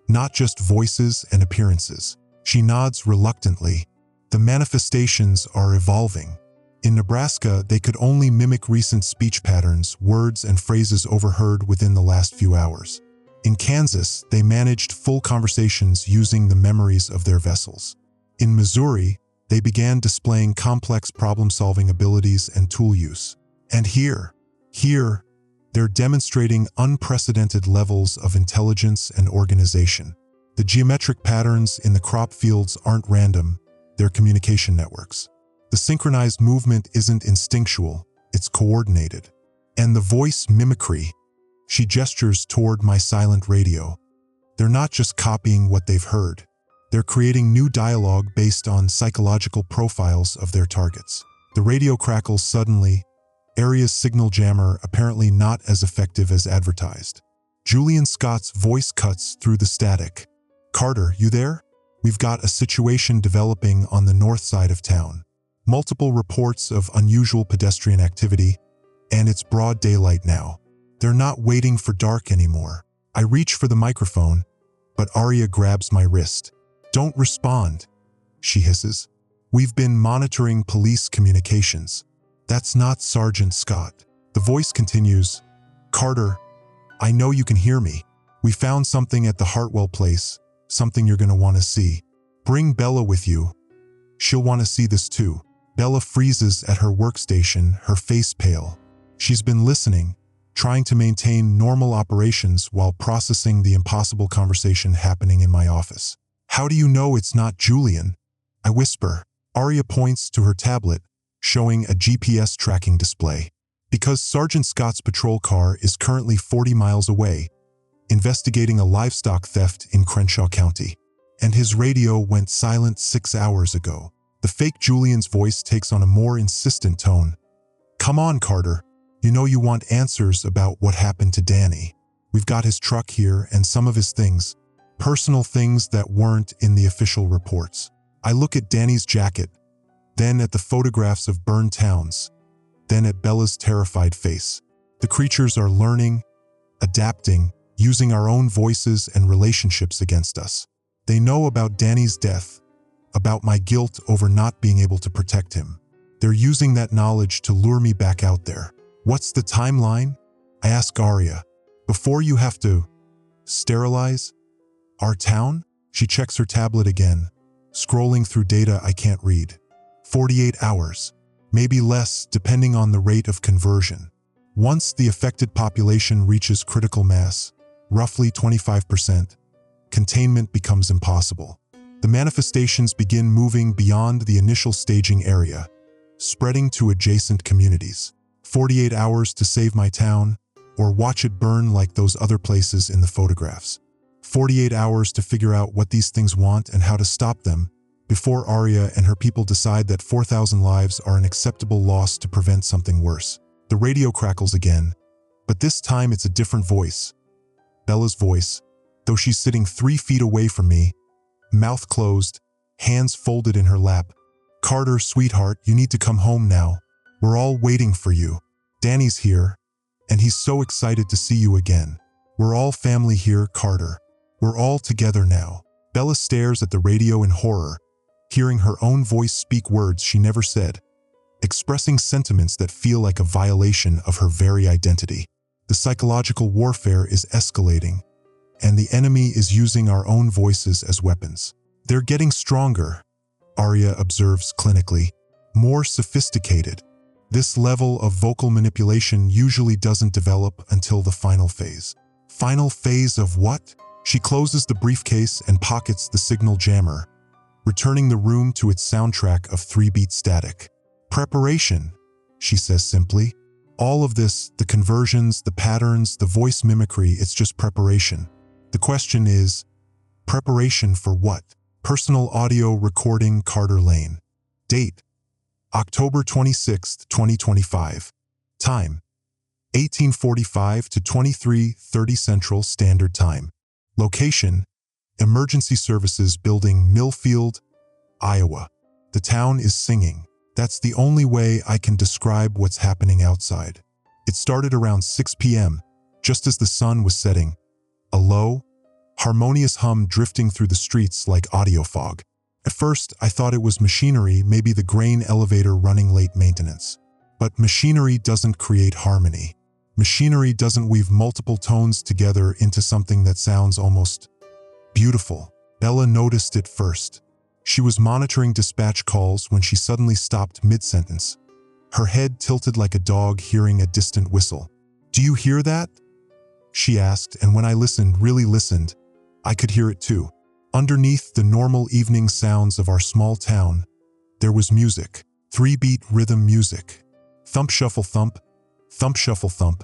not just voices and appearances. She nods reluctantly. The manifestations are evolving. In Nebraska, they could only mimic recent speech patterns, words and phrases overheard within the last few hours. In Kansas, they managed full conversations using the memories of their vessels. In Missouri, they began displaying complex problem-solving abilities and tool use. And here, they're demonstrating unprecedented levels of intelligence and organization. The geometric patterns in the crop fields aren't random, they're communication networks. The synchronized movement isn't instinctual, it's coordinated. And the voice mimicry, she gestures toward my silent radio. They're not just copying what they've heard. They're creating new dialogue based on psychological profiles of their targets. The radio crackles suddenly, Arya's signal jammer apparently not as effective as advertised. Julian Scott's voice cuts through the static. Carter, you there? We've got a situation developing on the north side of town. Multiple reports of unusual pedestrian activity, and it's broad daylight now. They're not waiting for dark anymore. I reach for the microphone, but Arya grabs my wrist. Don't respond, she hisses. We've been monitoring police communications. That's not Sergeant Scott. The voice continues. Carter, I know you can hear me. We found something at the Hartwell place, something you're gonna want to see. Bring Bella with you. She'll want to see this too. Bella freezes at her workstation, her face pale. She's been listening, trying to maintain normal operations while processing the impossible conversation happening in my office. How do you know it's not Julian? I whisper. Arya points to her tablet, showing a GPS tracking display. Because Sergeant Scott's patrol car is currently 40 miles away, investigating a livestock theft in Crenshaw County. And his radio went silent 6 hours ago. The fake Julian's voice takes on a more insistent tone. Come on, Carter. You know you want answers about what happened to Danny. We've got his truck here and some of his things. Personal things that weren't in the official reports. I look at Danny's jacket, then at the photographs of burned towns, then at Bella's terrified face. The creatures are learning, adapting, using our own voices and relationships against us. They know about Danny's death, about my guilt over not being able to protect him. They're using that knowledge to lure me back out there. What's the timeline? I ask Arya. Before you have to sterilize our town? She checks her tablet again, scrolling through data I can't read. 48 hours, maybe less depending on the rate of conversion. Once the affected population reaches critical mass, roughly 25%, containment becomes impossible. The manifestations begin moving beyond the initial staging area, spreading to adjacent communities. 48 hours to save my town, or watch it burn like those other places in the photographs. 48 hours to figure out what these things want and how to stop them, before Arya and her people decide that 4,000 lives are an acceptable loss to prevent something worse. The radio crackles again, but this time it's a different voice. Bella's voice, though she's sitting 3 feet away from me, mouth closed, hands folded in her lap. Carter, sweetheart, you need to come home now. We're all waiting for you. Danny's here, and he's so excited to see you again. We're all family here, Carter. We're all together now. Bella stares at the radio in horror, hearing her own voice speak words she never said, expressing sentiments that feel like a violation of her very identity. The psychological warfare is escalating, and the enemy is using our own voices as weapons. They're getting stronger, Arya observes clinically, more sophisticated. This level of vocal manipulation usually doesn't develop until the final phase. Final phase of what? She closes the briefcase and pockets the signal jammer, returning the room to its soundtrack of 3-beat static. Preparation, she says simply. All of this, the conversions, the patterns, the voice mimicry, it's just preparation. The question is, preparation for what? Personal audio recording, Carter Lane. Date, October 26, 2025. Time, 18:45 to 23:30 Central Standard Time. Location, Emergency Services Building, Millfield, Iowa. The town is singing. That's the only way I can describe what's happening outside. It started around 6 p.m., just as the sun was setting. A low, harmonious hum drifting through the streets like audio fog. At first, I thought it was machinery, maybe the grain elevator running late maintenance. But machinery doesn't create harmony. Machinery doesn't weave multiple tones together into something that sounds almost beautiful. Bella noticed it first. She was monitoring dispatch calls when she suddenly stopped mid-sentence, her head tilted like a dog hearing a distant whistle. "Do you hear that?" she asked, and when I listened, really listened, I could hear it too. Underneath the normal evening sounds of our small town, there was music, 3-beat rhythm music. Thump, shuffle, thump, thump, shuffle, thump,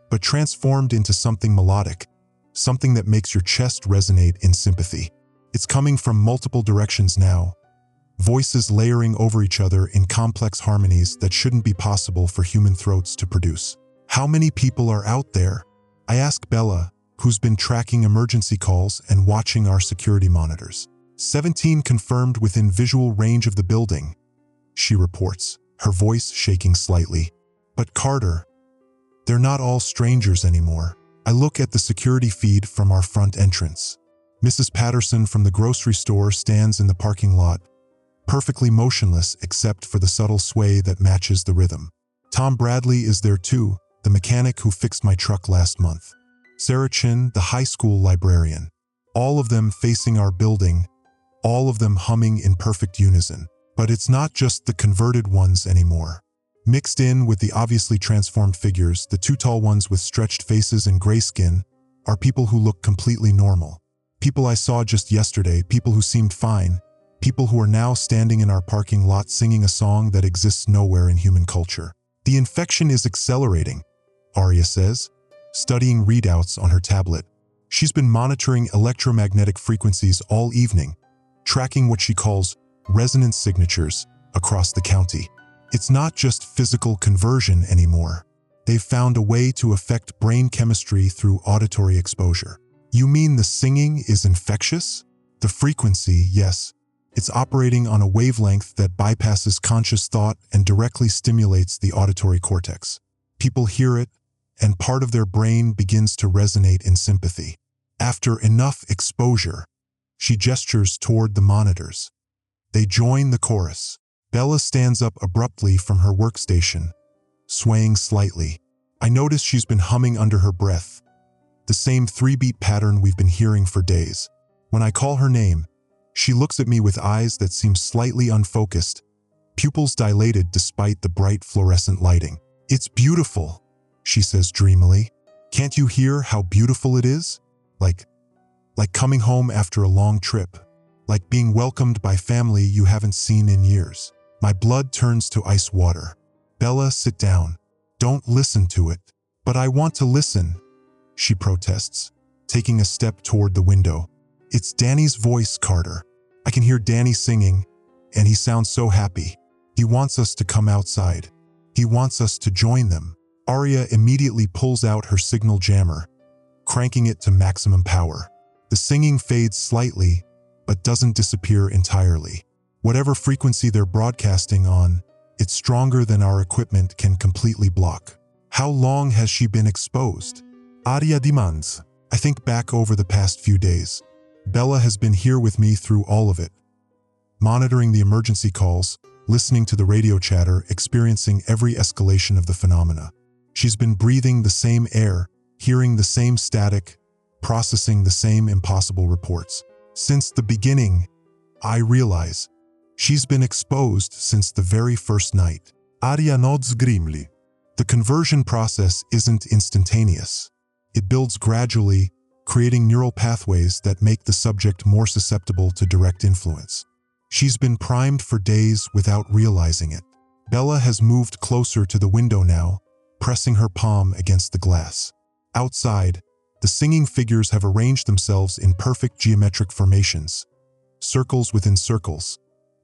but transformed into something melodic, something that makes your chest resonate in sympathy. It's coming from multiple directions now, voices layering over each other in complex harmonies that shouldn't be possible for human throats to produce. How many people are out there? I ask Bella, who's been tracking emergency calls and watching our security monitors. 17 confirmed within visual range of the building, she reports, her voice shaking slightly. But Carter, they're not all strangers anymore. I look at the security feed from our front entrance. Mrs. Patterson from the grocery store stands in the parking lot, perfectly motionless except for the subtle sway that matches the rhythm. Tom Bradley is there too, the mechanic who fixed my truck last month. Sarah Chin, the high school librarian. All of them facing our building, all of them humming in perfect unison. But it's not just the converted ones anymore. Mixed in with the obviously transformed figures, the 2 tall ones with stretched faces and gray skin, are people who look completely normal. People I saw just yesterday, people who seemed fine, People who are now standing in our parking lot singing a song that exists nowhere in human culture. The infection is accelerating, Arya says, studying readouts on her tablet. She's been monitoring electromagnetic frequencies all evening, tracking what she calls resonance signatures across the county. It's not just physical conversion anymore. They've found a way to affect brain chemistry through auditory exposure. You mean the singing is infectious? The frequency, yes. It's operating on a wavelength that bypasses conscious thought and directly stimulates the auditory cortex. People hear it, and part of their brain begins to resonate in sympathy. After enough exposure, she gestures toward the monitors. They join the chorus. Bella stands up abruptly from her workstation, swaying slightly. I notice she's been humming under her breath, the same 3-beat pattern we've been hearing for days. When I call her name, she looks at me with eyes that seem slightly unfocused, pupils dilated despite the bright fluorescent lighting. It's beautiful, she says dreamily. Can't you hear how beautiful it is? Like coming home after a long trip, like being welcomed by family you haven't seen in years. My blood turns to ice water. Bella, sit down. Don't listen to it. But I want to listen, she protests, taking a step toward the window. It's Danny's voice, Carter. I can hear Danny singing, and he sounds so happy. He wants us to come outside. He wants us to join them. Arya immediately pulls out her signal jammer, cranking it to maximum power. The singing fades slightly, but doesn't disappear entirely. Whatever frequency they're broadcasting on, it's stronger than our equipment can completely block. How long has she been exposed? Arya demands. I think back over the past few days. Bella has been here with me through all of it, monitoring the emergency calls, listening to the radio chatter, experiencing every escalation of the phenomena. She's been breathing the same air, hearing the same static, processing the same impossible reports. Since the beginning, I realize, she's been exposed since the very first night. Arya nods grimly. The conversion process isn't instantaneous. It builds gradually, creating neural pathways that make the subject more susceptible to direct influence. She's been primed for days without realizing it. Bella has moved closer to the window now, pressing her palm against the glass. Outside, the singing figures have arranged themselves in perfect geometric formations, circles within circles,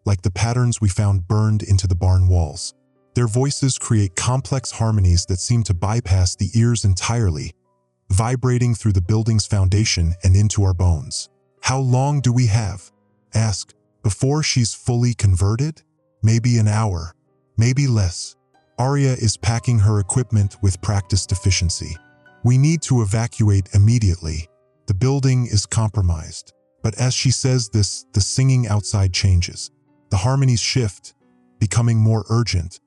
like the patterns we found burned into the barn walls. Their voices create complex harmonies that seem to bypass the ears entirely, vibrating through the building's foundation and into our bones. How long do we have? Ask. Before she's fully converted? Maybe an hour, maybe less. Arya is packing her equipment with practiced efficiency. We need to evacuate immediately. The building is compromised. But as she says this, the singing outside changes. The harmonies shift, becoming more urgent,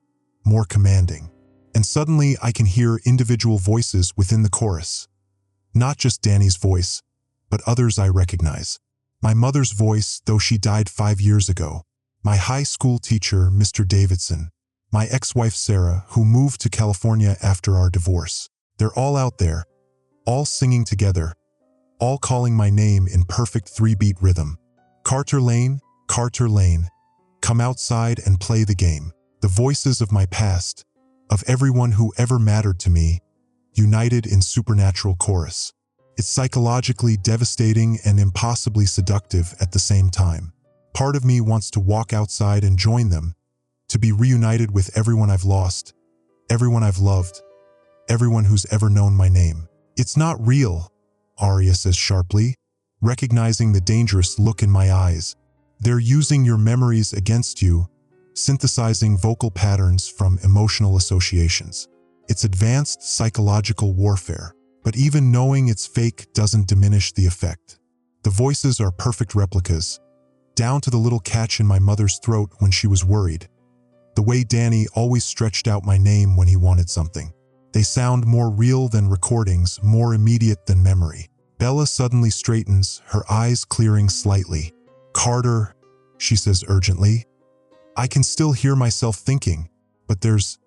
more commanding. And suddenly I can hear individual voices within the chorus. Not just Danny's voice, but others I recognize. My mother's voice, though she died 5 years ago. My high school teacher, Mr. Davidson. My ex-wife, Sarah, who moved to California after our divorce. They're all out there, all singing together, all calling my name in perfect 3-beat rhythm. Carter Lane, come outside and play the game. The voices of my past, of everyone who ever mattered to me, united in supernatural chorus. It's psychologically devastating and impossibly seductive at the same time. Part of me wants to walk outside and join them, to be reunited with everyone I've lost, everyone I've loved, everyone who's ever known my name. It's not real, Arya says sharply, recognizing the dangerous look in my eyes. They're using your memories against you, synthesizing vocal patterns from emotional associations. It's advanced psychological warfare. But even knowing it's fake doesn't diminish the effect. The voices are perfect replicas, down to the little catch in my mother's throat when she was worried. The way Danny always stretched out my name when he wanted something. They sound more real than recordings, more immediate than memory. Bella suddenly straightens, her eyes clearing slightly. Carter, she says urgently. I can still hear myself thinking, but there's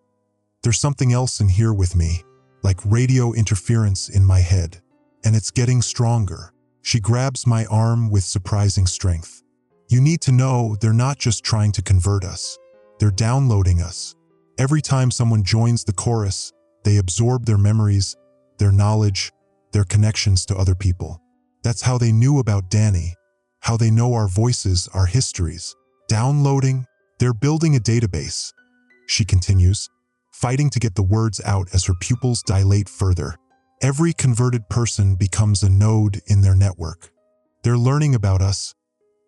something else in here with me. Like radio interference in my head, and it's getting stronger. She grabs my arm with surprising strength. You need to know they're not just trying to convert us. They're downloading us. Every time someone joins the chorus, they absorb their memories, their knowledge, their connections to other people. That's how they knew about Danny, how they know our voices, our histories. Downloading, they're building a database, she continues, fighting to get the words out as her pupils dilate further. Every converted person becomes a node in their network. They're learning about us,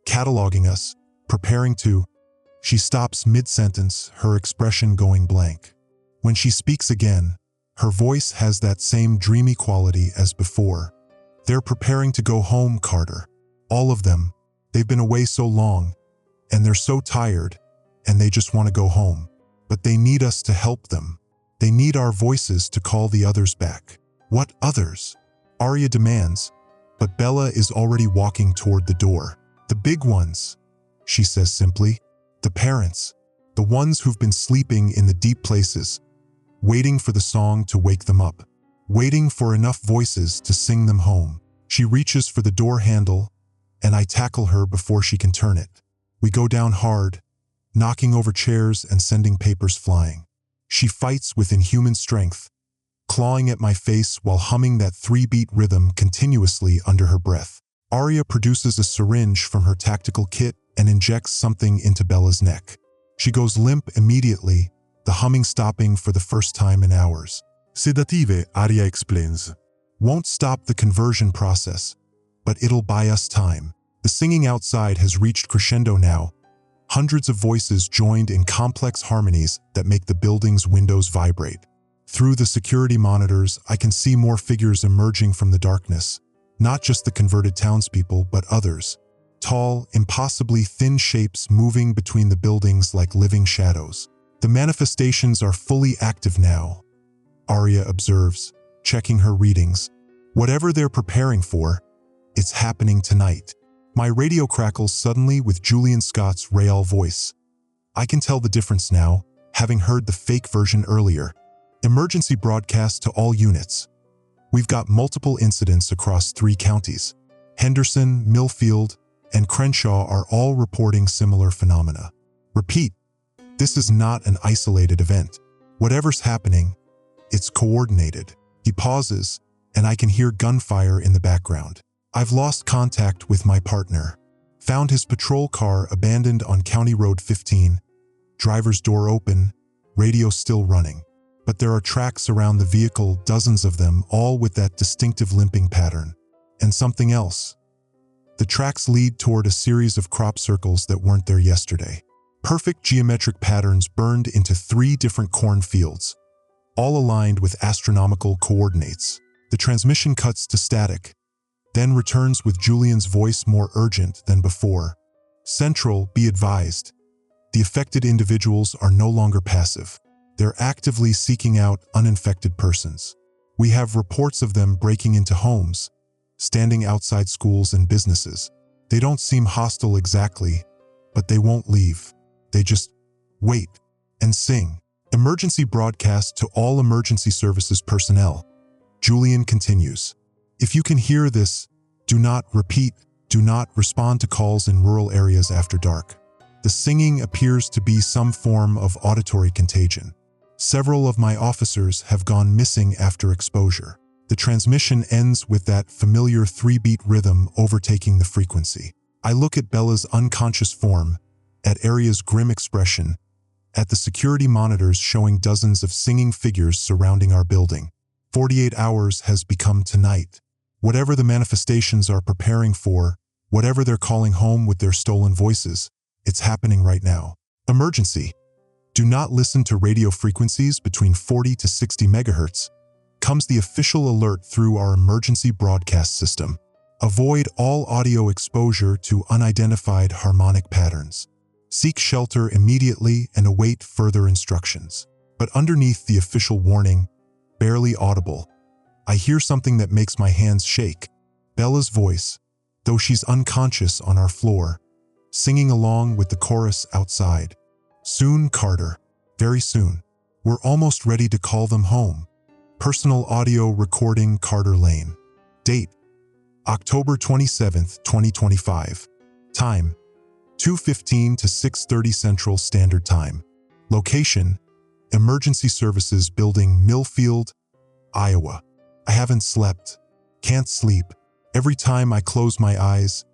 cataloging us, preparing to. She stops mid-sentence, her expression going blank. When she speaks again, her voice has that same dreamy quality as before. They're preparing to go home, Carter. All of them. They've been away so long, and they're so tired, and they just want to go home. But they need us to help them. They need our voices to call the others back. What others? Arya demands, but Bella is already walking toward the door. The big ones, she says simply. The parents. The ones who've been sleeping in the deep places, waiting for the song to wake them up, waiting for enough voices to sing them home. She reaches for the door handle, and I tackle her before she can turn it. We go down hard, knocking over chairs and sending papers flying. She fights with inhuman strength, clawing at my face while humming that 3-beat rhythm continuously under her breath. Arya produces a syringe from her tactical kit and injects something into Bella's neck. She goes limp immediately, the humming stopping for the first time in hours. Sedative, Arya explains. Won't stop the conversion process, but it'll buy us time. The singing outside has reached crescendo now. Hundreds of voices joined in complex harmonies that make the building's windows vibrate. Through the security monitors, I can see more figures emerging from the darkness. Not just the converted townspeople, but others. Tall, impossibly thin shapes moving between the buildings like living shadows. The manifestations are fully active now, Arya observes, checking her readings. Whatever they're preparing for, it's happening tonight. My radio crackles suddenly with Julian Scott's Real voice. I can tell the difference now, having heard the fake version earlier. Emergency broadcast to all units. We've got multiple incidents across 3 counties. Henderson, Millfield, and Crenshaw are all reporting similar phenomena. Repeat, this is not an isolated event. Whatever's happening, it's coordinated. He pauses, and I can hear gunfire in the background. I've lost contact with my partner. Found his patrol car abandoned on County Road 15. Driver's door open, radio still running. But there are tracks around the vehicle, dozens of them, all with that distinctive limping pattern. And something else. The tracks lead toward a series of crop circles that weren't there yesterday. Perfect geometric patterns burned into 3 different cornfields, all aligned with astronomical coordinates. The transmission cuts to static, then returns with Julian's voice more urgent than before. Central, be advised. The affected individuals are no longer passive. They're actively seeking out uninfected persons. We have reports of them breaking into homes, standing outside schools and businesses. They don't seem hostile exactly, but they won't leave. They just wait and sing. Emergency broadcast to all emergency services personnel. Julian continues. If you can hear this, do not respond to calls in rural areas after dark. The singing appears to be some form of auditory contagion. Several of my officers have gone missing after exposure. The transmission ends with that familiar 3-beat rhythm overtaking the frequency. I look at Bella's unconscious form, at Arya's grim expression, at the security monitors showing dozens of singing figures surrounding our building. 48 hours has become tonight. Whatever the manifestations are preparing for, whatever they're calling home with their stolen voices, it's happening right now. Emergency. Do not listen to radio frequencies between 40 to 60 megahertz. Comes the official alert through our emergency broadcast system. Avoid all audio exposure to unidentified harmonic patterns. Seek shelter immediately and await further instructions. But underneath the official warning, barely audible, I hear something that makes my hands shake. Bella's voice, though she's unconscious on our floor, singing along with the chorus outside. Soon, Carter. Very soon. We're almost ready to call them home. Personal audio recording, Carter Lane. Date: October 27th, 2025. Time: 2:15 to 6:30 Central Standard Time. Location: Emergency Services Building, Millfield, Iowa. I haven't slept. Can't sleep. Every time I close my eyes,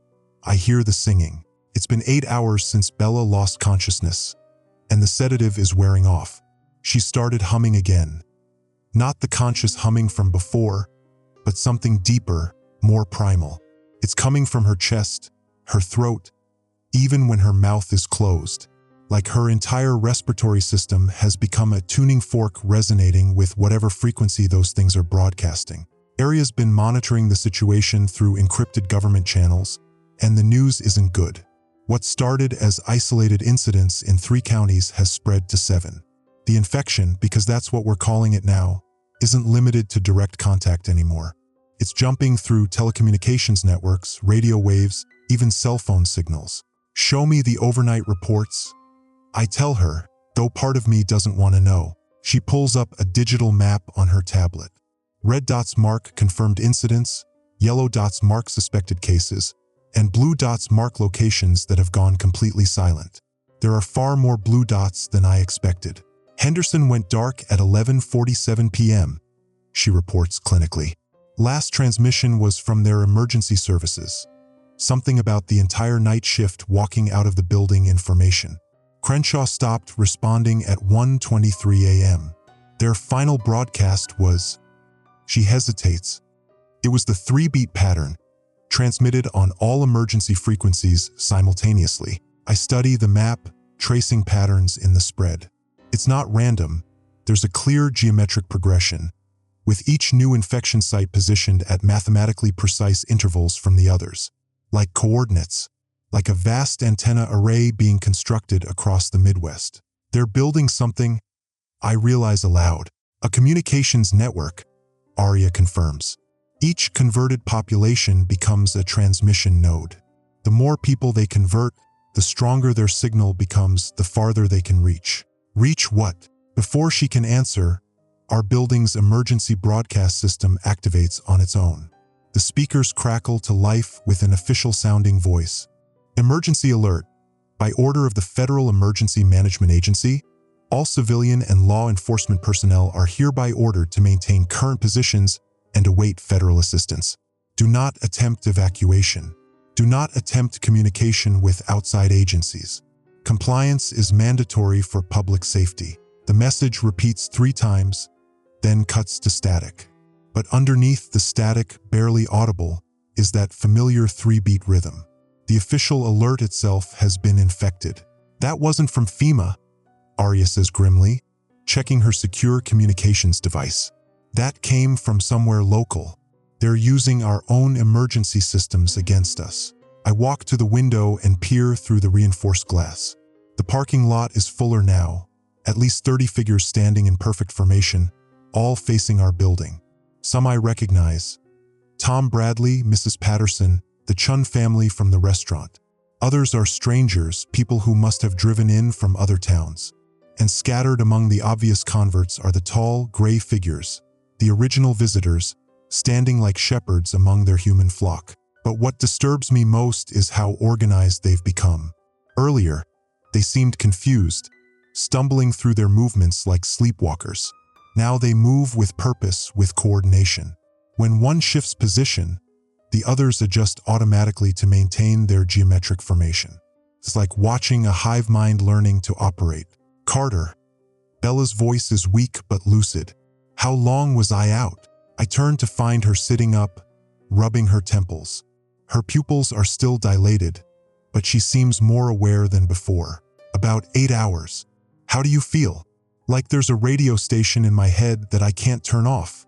I hear the singing. It's been 8 hours since Bella lost consciousness, and the sedative is wearing off. She started humming again. Not the conscious humming from before, but something deeper, more primal. It's coming from her chest, her throat, even when her mouth is closed. Like her entire respiratory system has become a tuning fork resonating with whatever frequency those things are broadcasting. Area's been monitoring the situation through encrypted government channels, and the news isn't good. What started as isolated incidents in 3 counties has spread to 7. The infection, because that's what we're calling it now, isn't limited to direct contact anymore. It's jumping through telecommunications networks, radio waves, even cell phone signals. Show me the overnight reports. I tell her, though part of me doesn't want to know. She pulls up a digital map on her tablet. Red dots mark confirmed incidents, yellow dots mark suspected cases, and blue dots mark locations that have gone completely silent. There are far more blue dots than I expected. Henderson went dark at 11:47 p.m., she reports clinically. Last transmission was from their emergency services. Something about the entire night shift walking out of the building information. Crenshaw stopped responding at 1:23 a.m. Their final broadcast was... She hesitates. It was the 3-beat pattern, transmitted on all emergency frequencies simultaneously. I study the map, tracing patterns in the spread. It's not random. There's a clear geometric progression, with each new infection site positioned at mathematically precise intervals from the others. Like coordinates, like a vast antenna array being constructed across the Midwest. They're building something, I realize aloud. A communications network, Aria confirms. Each converted population becomes a transmission node. The more people they convert, the stronger their signal becomes, the farther they can reach. Reach what? Before she can answer, our building's emergency broadcast system activates on its own. The speakers crackle to life with an official-sounding voice. Emergency alert. By order of the Federal Emergency Management Agency, all civilian and law enforcement personnel are hereby ordered to maintain current positions and await federal assistance. Do not attempt evacuation. Do not attempt communication with outside agencies. Compliance is mandatory for public safety. The message repeats 3 times, then cuts to static. But underneath the static, barely audible, is that familiar 3-beat rhythm. The official alert itself has been infected. That wasn't from FEMA, Aria says grimly, checking her secure communications device. That came from somewhere local. They're using our own emergency systems against us. I walk to the window and peer through the reinforced glass. The parking lot is fuller now, at least 30 figures standing in perfect formation, all facing our building. Some I recognize. Tom Bradley, Mrs. Patterson, the Chun family from the restaurant. Others are strangers, people who must have driven in from other towns. And scattered among the obvious converts are the tall, gray figures, the original visitors, standing like shepherds among their human flock. But what disturbs me most is how organized they've become. Earlier, they seemed confused, stumbling through their movements like sleepwalkers. Now they move with purpose, with coordination. When one shifts position, the others adjust automatically to maintain their geometric formation. It's like watching a hive mind learning to operate. Carter. Bella's voice is weak but lucid. How long was I out? I turn to find her sitting up, rubbing her temples. Her pupils are still dilated, but she seems more aware than before. About 8 hours. How do you feel? Like there's a radio station in my head that I can't turn off,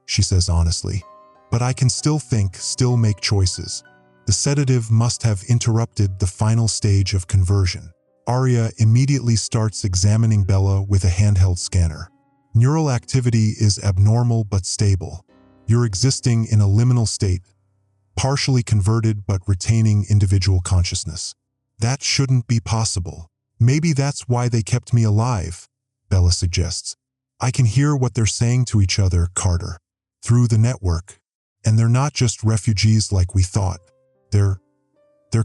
she says honestly. But I can still think, still make choices. The sedative must have interrupted the final stage of conversion. Aria immediately starts examining Bella with a handheld scanner. Neural activity is abnormal but stable. You're existing in a liminal state, partially converted but retaining individual consciousness. That shouldn't be possible. Maybe that's why they kept me alive, Bella suggests. I can hear what they're saying to each other, Carter, through the network. And they're not just refugees like we thought. They're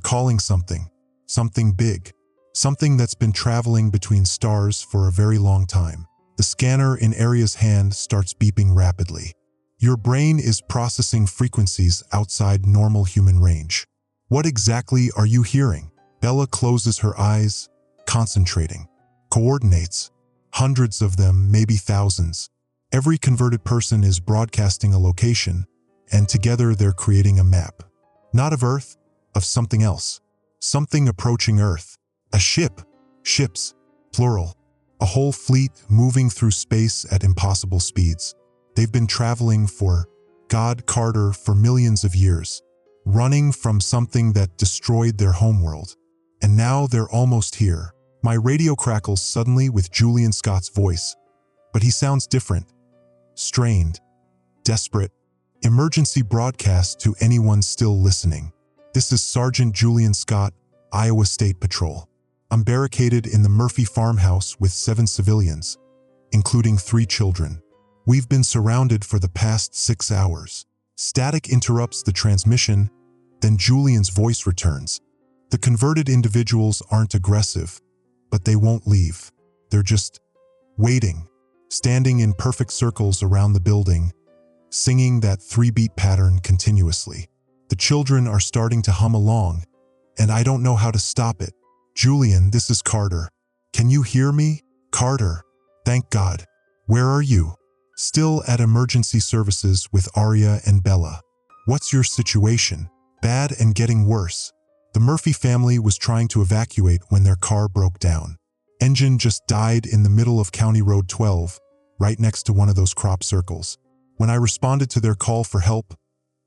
calling something. something big, something that's been traveling between stars for a very long time. The scanner in Aria's hand starts beeping rapidly. Your brain is processing frequencies outside normal human range. What exactly are you hearing? Bella closes her eyes, concentrating. Coordinates. Hundreds of them, maybe thousands. Every converted person is broadcasting a location, and together they're creating a map. Not of Earth, of something else. Something approaching Earth. A ship. Ships. Plural. A whole fleet moving through space at impossible speeds. They've been traveling for Carter for millions of years, running from something that destroyed their homeworld. And now they're almost here. My radio crackles suddenly with Julian Scott's voice, but he sounds different. Strained. Desperate. Emergency broadcast to anyone still listening. This is Sergeant Julian Scott, Iowa State Patrol. I'm barricaded in the Murphy farmhouse with 7 civilians, including 3 children. We've been surrounded for the past 6 hours. Static interrupts the transmission, then Julian's voice returns. The converted individuals aren't aggressive, but they won't leave. They're just waiting, standing in perfect circles around the building, singing that 3-beat pattern continuously. The children are starting to hum along, and I don't know how to stop it. Julian, this is Carter. Can you hear me? Carter. Thank God. Where are you? Still at emergency services with Aria and Bella. What's your situation? Bad and getting worse. The Murphy family was trying to evacuate when their car broke down. Engine just died in the middle of County Road 12, right next to one of those crop circles. When I responded to their call for help,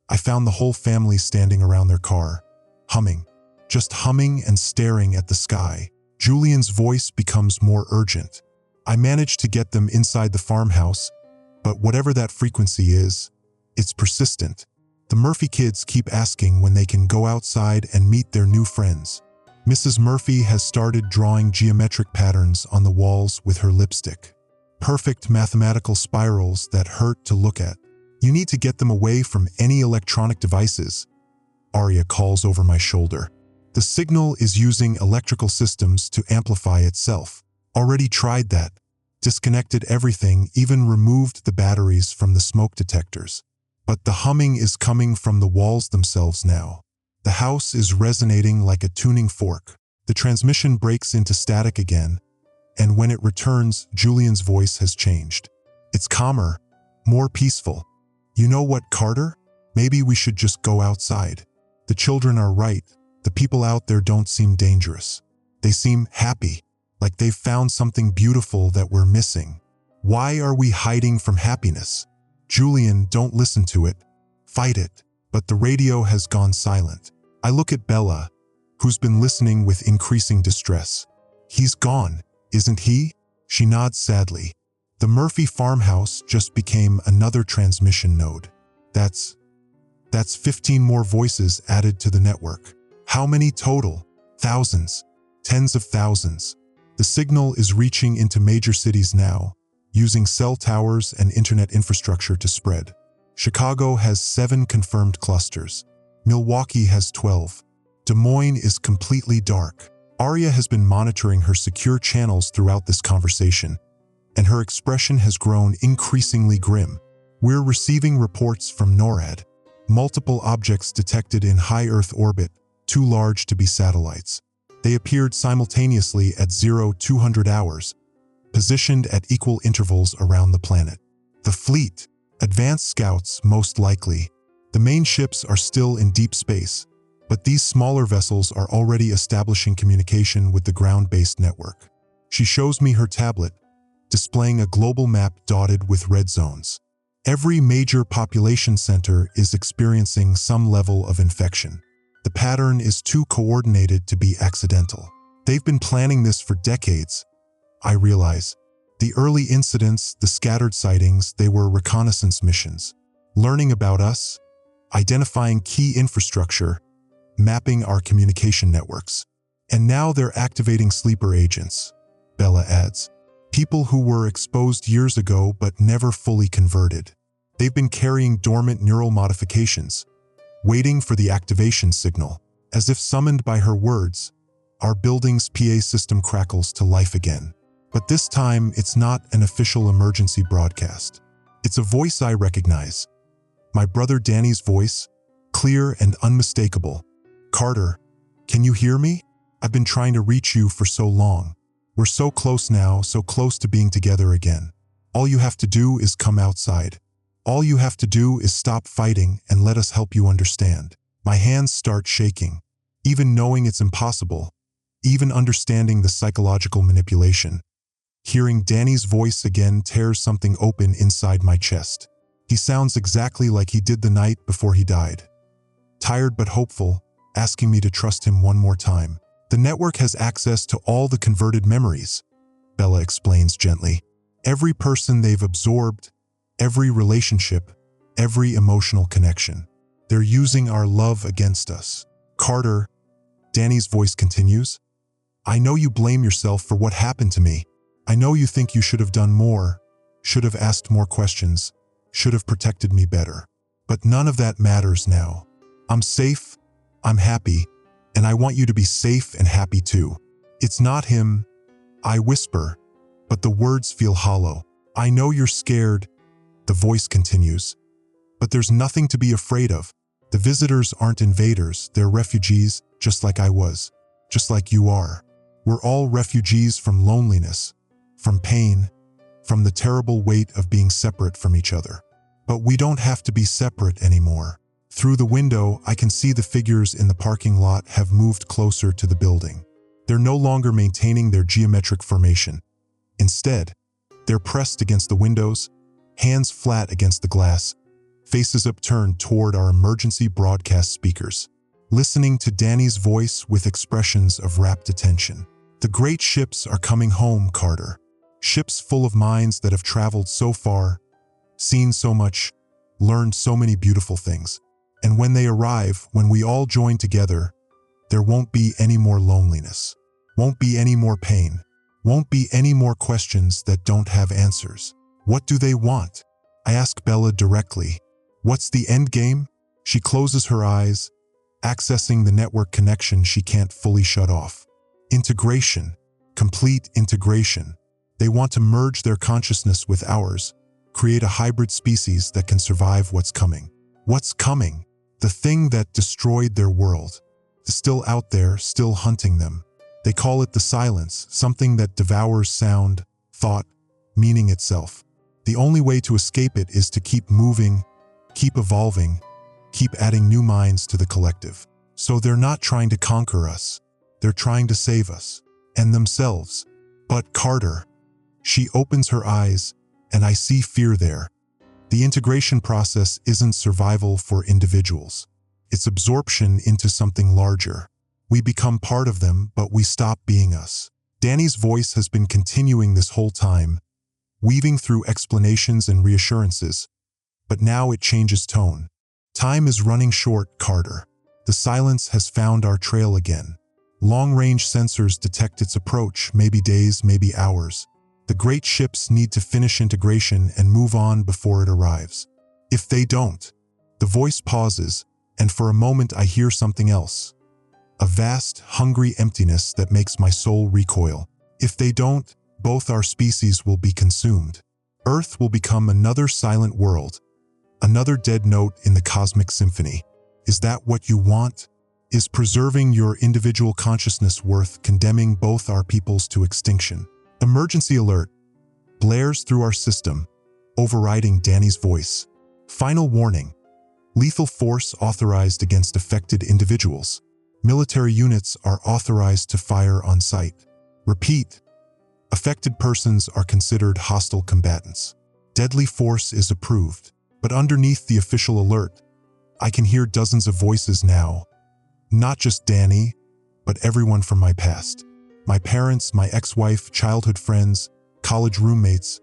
I found the whole family standing around their car, humming. Just humming and staring at the sky. Julian's voice becomes more urgent. I managed to get them inside the farmhouse, but whatever that frequency is, it's persistent. The Murphy kids keep asking when they can go outside and meet their new friends. Mrs. Murphy has started drawing geometric patterns on the walls with her lipstick. Perfect mathematical spirals that hurt to look at. You need to get them away from any electronic devices. Aria calls over my shoulder. The signal is using electrical systems to amplify itself. Already tried that. Disconnected everything, even removed the batteries from the smoke detectors. But the humming is coming from the walls themselves now. The house is resonating like a tuning fork. The transmission breaks into static again, and when it returns, Julian's voice has changed. It's calmer, more peaceful. You know what, Carter? Maybe we should just go outside. The children are right. The people out there don't seem dangerous. They seem happy, like they've found something beautiful that we're missing. Why are we hiding from happiness? Julian, don't listen to it. Fight it. But the radio has gone silent. I look at Bella, who's been listening with increasing distress. He's gone, isn't he? She nods sadly. The Murphy farmhouse just became another transmission node. That's 15 more voices added to the network. How many total? Thousands. Tens of thousands. The signal is reaching into major cities now, using cell towers and internet infrastructure to spread. Chicago has 7 confirmed clusters. Milwaukee has 12. Des Moines is completely dark. Aria has been monitoring her secure channels throughout this conversation, and her expression has grown increasingly grim. We're receiving reports from NORAD. Multiple objects detected in high Earth orbit, too large to be satellites. They appeared simultaneously at 0200 hours, positioned at equal intervals around the planet. The fleet, advanced scouts most likely. The main ships are still in deep space, but these smaller vessels are already establishing communication with the ground-based network. She shows me her tablet, displaying a global map dotted with red zones. Every major population center is experiencing some level of infection. The pattern is too coordinated to be accidental. They've been planning this for decades. I realize. The early incidents, the scattered sightings, they were reconnaissance missions. Learning about us, identifying key infrastructure, mapping our communication networks. And now they're activating sleeper agents, Bella adds. People who were exposed years ago but never fully converted. They've been carrying dormant neural modifications, waiting for the activation signal. As if summoned by her words, our building's PA system crackles to life again. But this time, it's not an official emergency broadcast. It's a voice I recognize. My brother Danny's voice, clear and unmistakable. "Carter, can you hear me? I've been trying to reach you for so long. We're so close now, so close to being together again. All you have to do is come outside. All you have to do is stop fighting and let us help you understand." My hands start shaking. Even knowing it's impossible, even understanding the psychological manipulation, hearing Danny's voice again tears something open inside my chest. He sounds exactly like he did the night before he died. Tired but hopeful, asking me to trust him one more time. "The network has access to all the converted memories," Bella explains gently. "Every person they've absorbed, every relationship, every emotional connection. They're using our love against us." "Carter," Danny's voice continues, "I know you blame yourself for what happened to me. I know you think you should have done more, should have asked more questions, should have protected me better. But none of that matters now. I'm safe, I'm happy, and I want you to be safe and happy too." "It's not him," I whisper, but the words feel hollow. "I know you're scared," the voice continues, "but there's nothing to be afraid of. The visitors aren't invaders, they're refugees, just like I was, just like you are. We're all refugees from loneliness, from pain, from the terrible weight of being separate from each other. But we don't have to be separate anymore." Through the window, I can see the figures in the parking lot have moved closer to the building. They're no longer maintaining their geometric formation. Instead, they're pressed against the windows, hands flat against the glass, faces upturned toward our emergency broadcast speakers, listening to Danny's voice with expressions of rapt attention. "The great ships are coming home, Carter. Ships full of minds that have traveled so far, seen so much, learned so many beautiful things. And when they arrive, when we all join together, there won't be any more loneliness, won't be any more pain, won't be any more questions that don't have answers." "What do they want?" I ask Bella directly. "What's the end game?" She closes her eyes, accessing the network connection she can't fully shut off. "Integration, complete integration. They want to merge their consciousness with ours, create a hybrid species that can survive what's coming." What's coming? The thing that destroyed their world is still out there, still hunting them. They call it the silence, something that devours sound, thought, meaning itself. The only way to escape it is to keep moving, keep evolving, keep adding new minds to the collective. So they're not trying to conquer us. They're trying to save us, and themselves. "But Carter," she opens her eyes, and I see fear there. The integration process isn't survival for individuals. It's absorption into something larger. We become part of them, but we stop being us. Danny's voice has been continuing this whole time, weaving through explanations and reassurances, but now it changes tone. "Time is running short, Carter. The silence has found our trail again. Long-range sensors detect its approach, maybe days, maybe hours. The great ships need to finish integration and move on before it arrives. If they don't," the voice pauses, and for a moment I hear something else. A vast, hungry emptiness that makes my soul recoil. "If they don't, both our species will be consumed. Earth will become another silent world, another dead note in the cosmic symphony. Is that what you want? Is preserving your individual consciousness worth condemning both our peoples to extinction?" Emergency alert blares through our system, overriding Danny's voice. Final warning. Lethal force authorized against affected individuals. Military units are authorized to fire on sight. Repeat. Affected persons are considered hostile combatants. Deadly force is approved. But underneath the official alert, I can hear dozens of voices now. Not just Danny, but everyone from my past. My parents, my ex-wife, childhood friends, college roommates,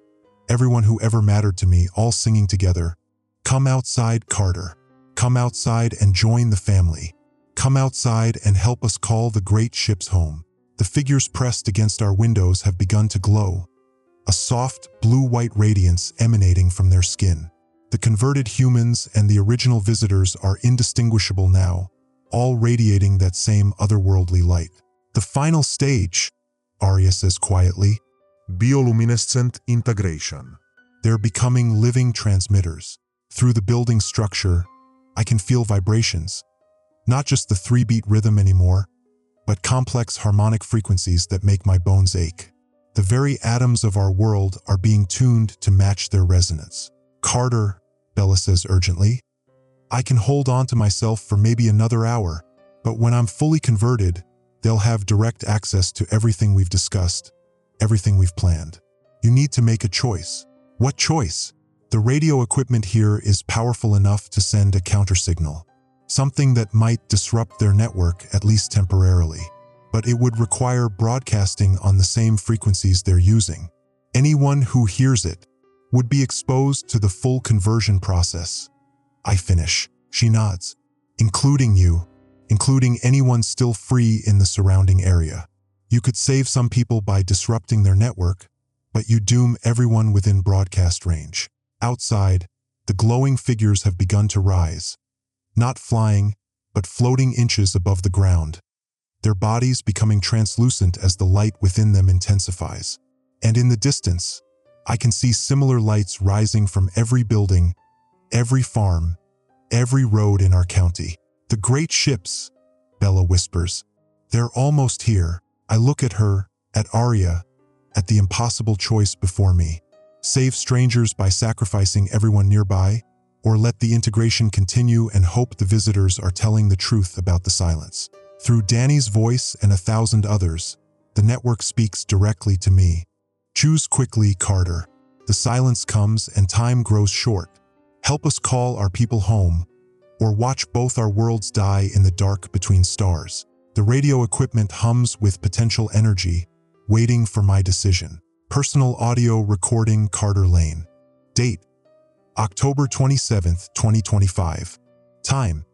everyone who ever mattered to me, all singing together. "Come outside, Carter. Come outside and join the family. Come outside and help us call the great ships home." The figures pressed against our windows have begun to glow, a soft, blue-white radiance emanating from their skin. The converted humans and the original visitors are indistinguishable now, all radiating that same otherworldly light. The final stage, Arya says quietly. Bioluminescent integration. They're becoming living transmitters. Through the building structure, I can feel vibrations. Not just the 3-beat rhythm anymore, but complex harmonic frequencies that make my bones ache. The very atoms of our world are being tuned to match their resonance. Carter, Bella says urgently, I can hold on to myself for maybe another hour, but when I'm fully converted, they'll have direct access to everything we've discussed, everything we've planned. You need to make a choice. What choice? The radio equipment here is powerful enough to send a countersignal, something that might disrupt their network at least temporarily, but it would require broadcasting on the same frequencies they're using. Anyone who hears it would be exposed to the full conversion process. I finish. She nods. Including you, including anyone still free in the surrounding area. You could save some people by disrupting their network, but you doom everyone within broadcast range. Outside, the glowing figures have begun to rise, not flying, but floating inches above the ground, their bodies becoming translucent as the light within them intensifies. And in the distance, I can see similar lights rising from every building, every farm, every road in our county. The great ships, Bella whispers. They're almost here. I look at her, at Arya, at the impossible choice before me. Save strangers by sacrificing everyone nearby, or let the integration continue and hope the visitors are telling the truth about the silence. Through Danny's voice and 1,000 others, the network speaks directly to me. Choose quickly, Carter. The silence comes and time grows short. Help us call our people home, or watch both our worlds die in the dark between stars. The radio equipment hums with potential energy, waiting for my decision. Personal audio recording, Carter Lane. Date: October 27, 2025. Time: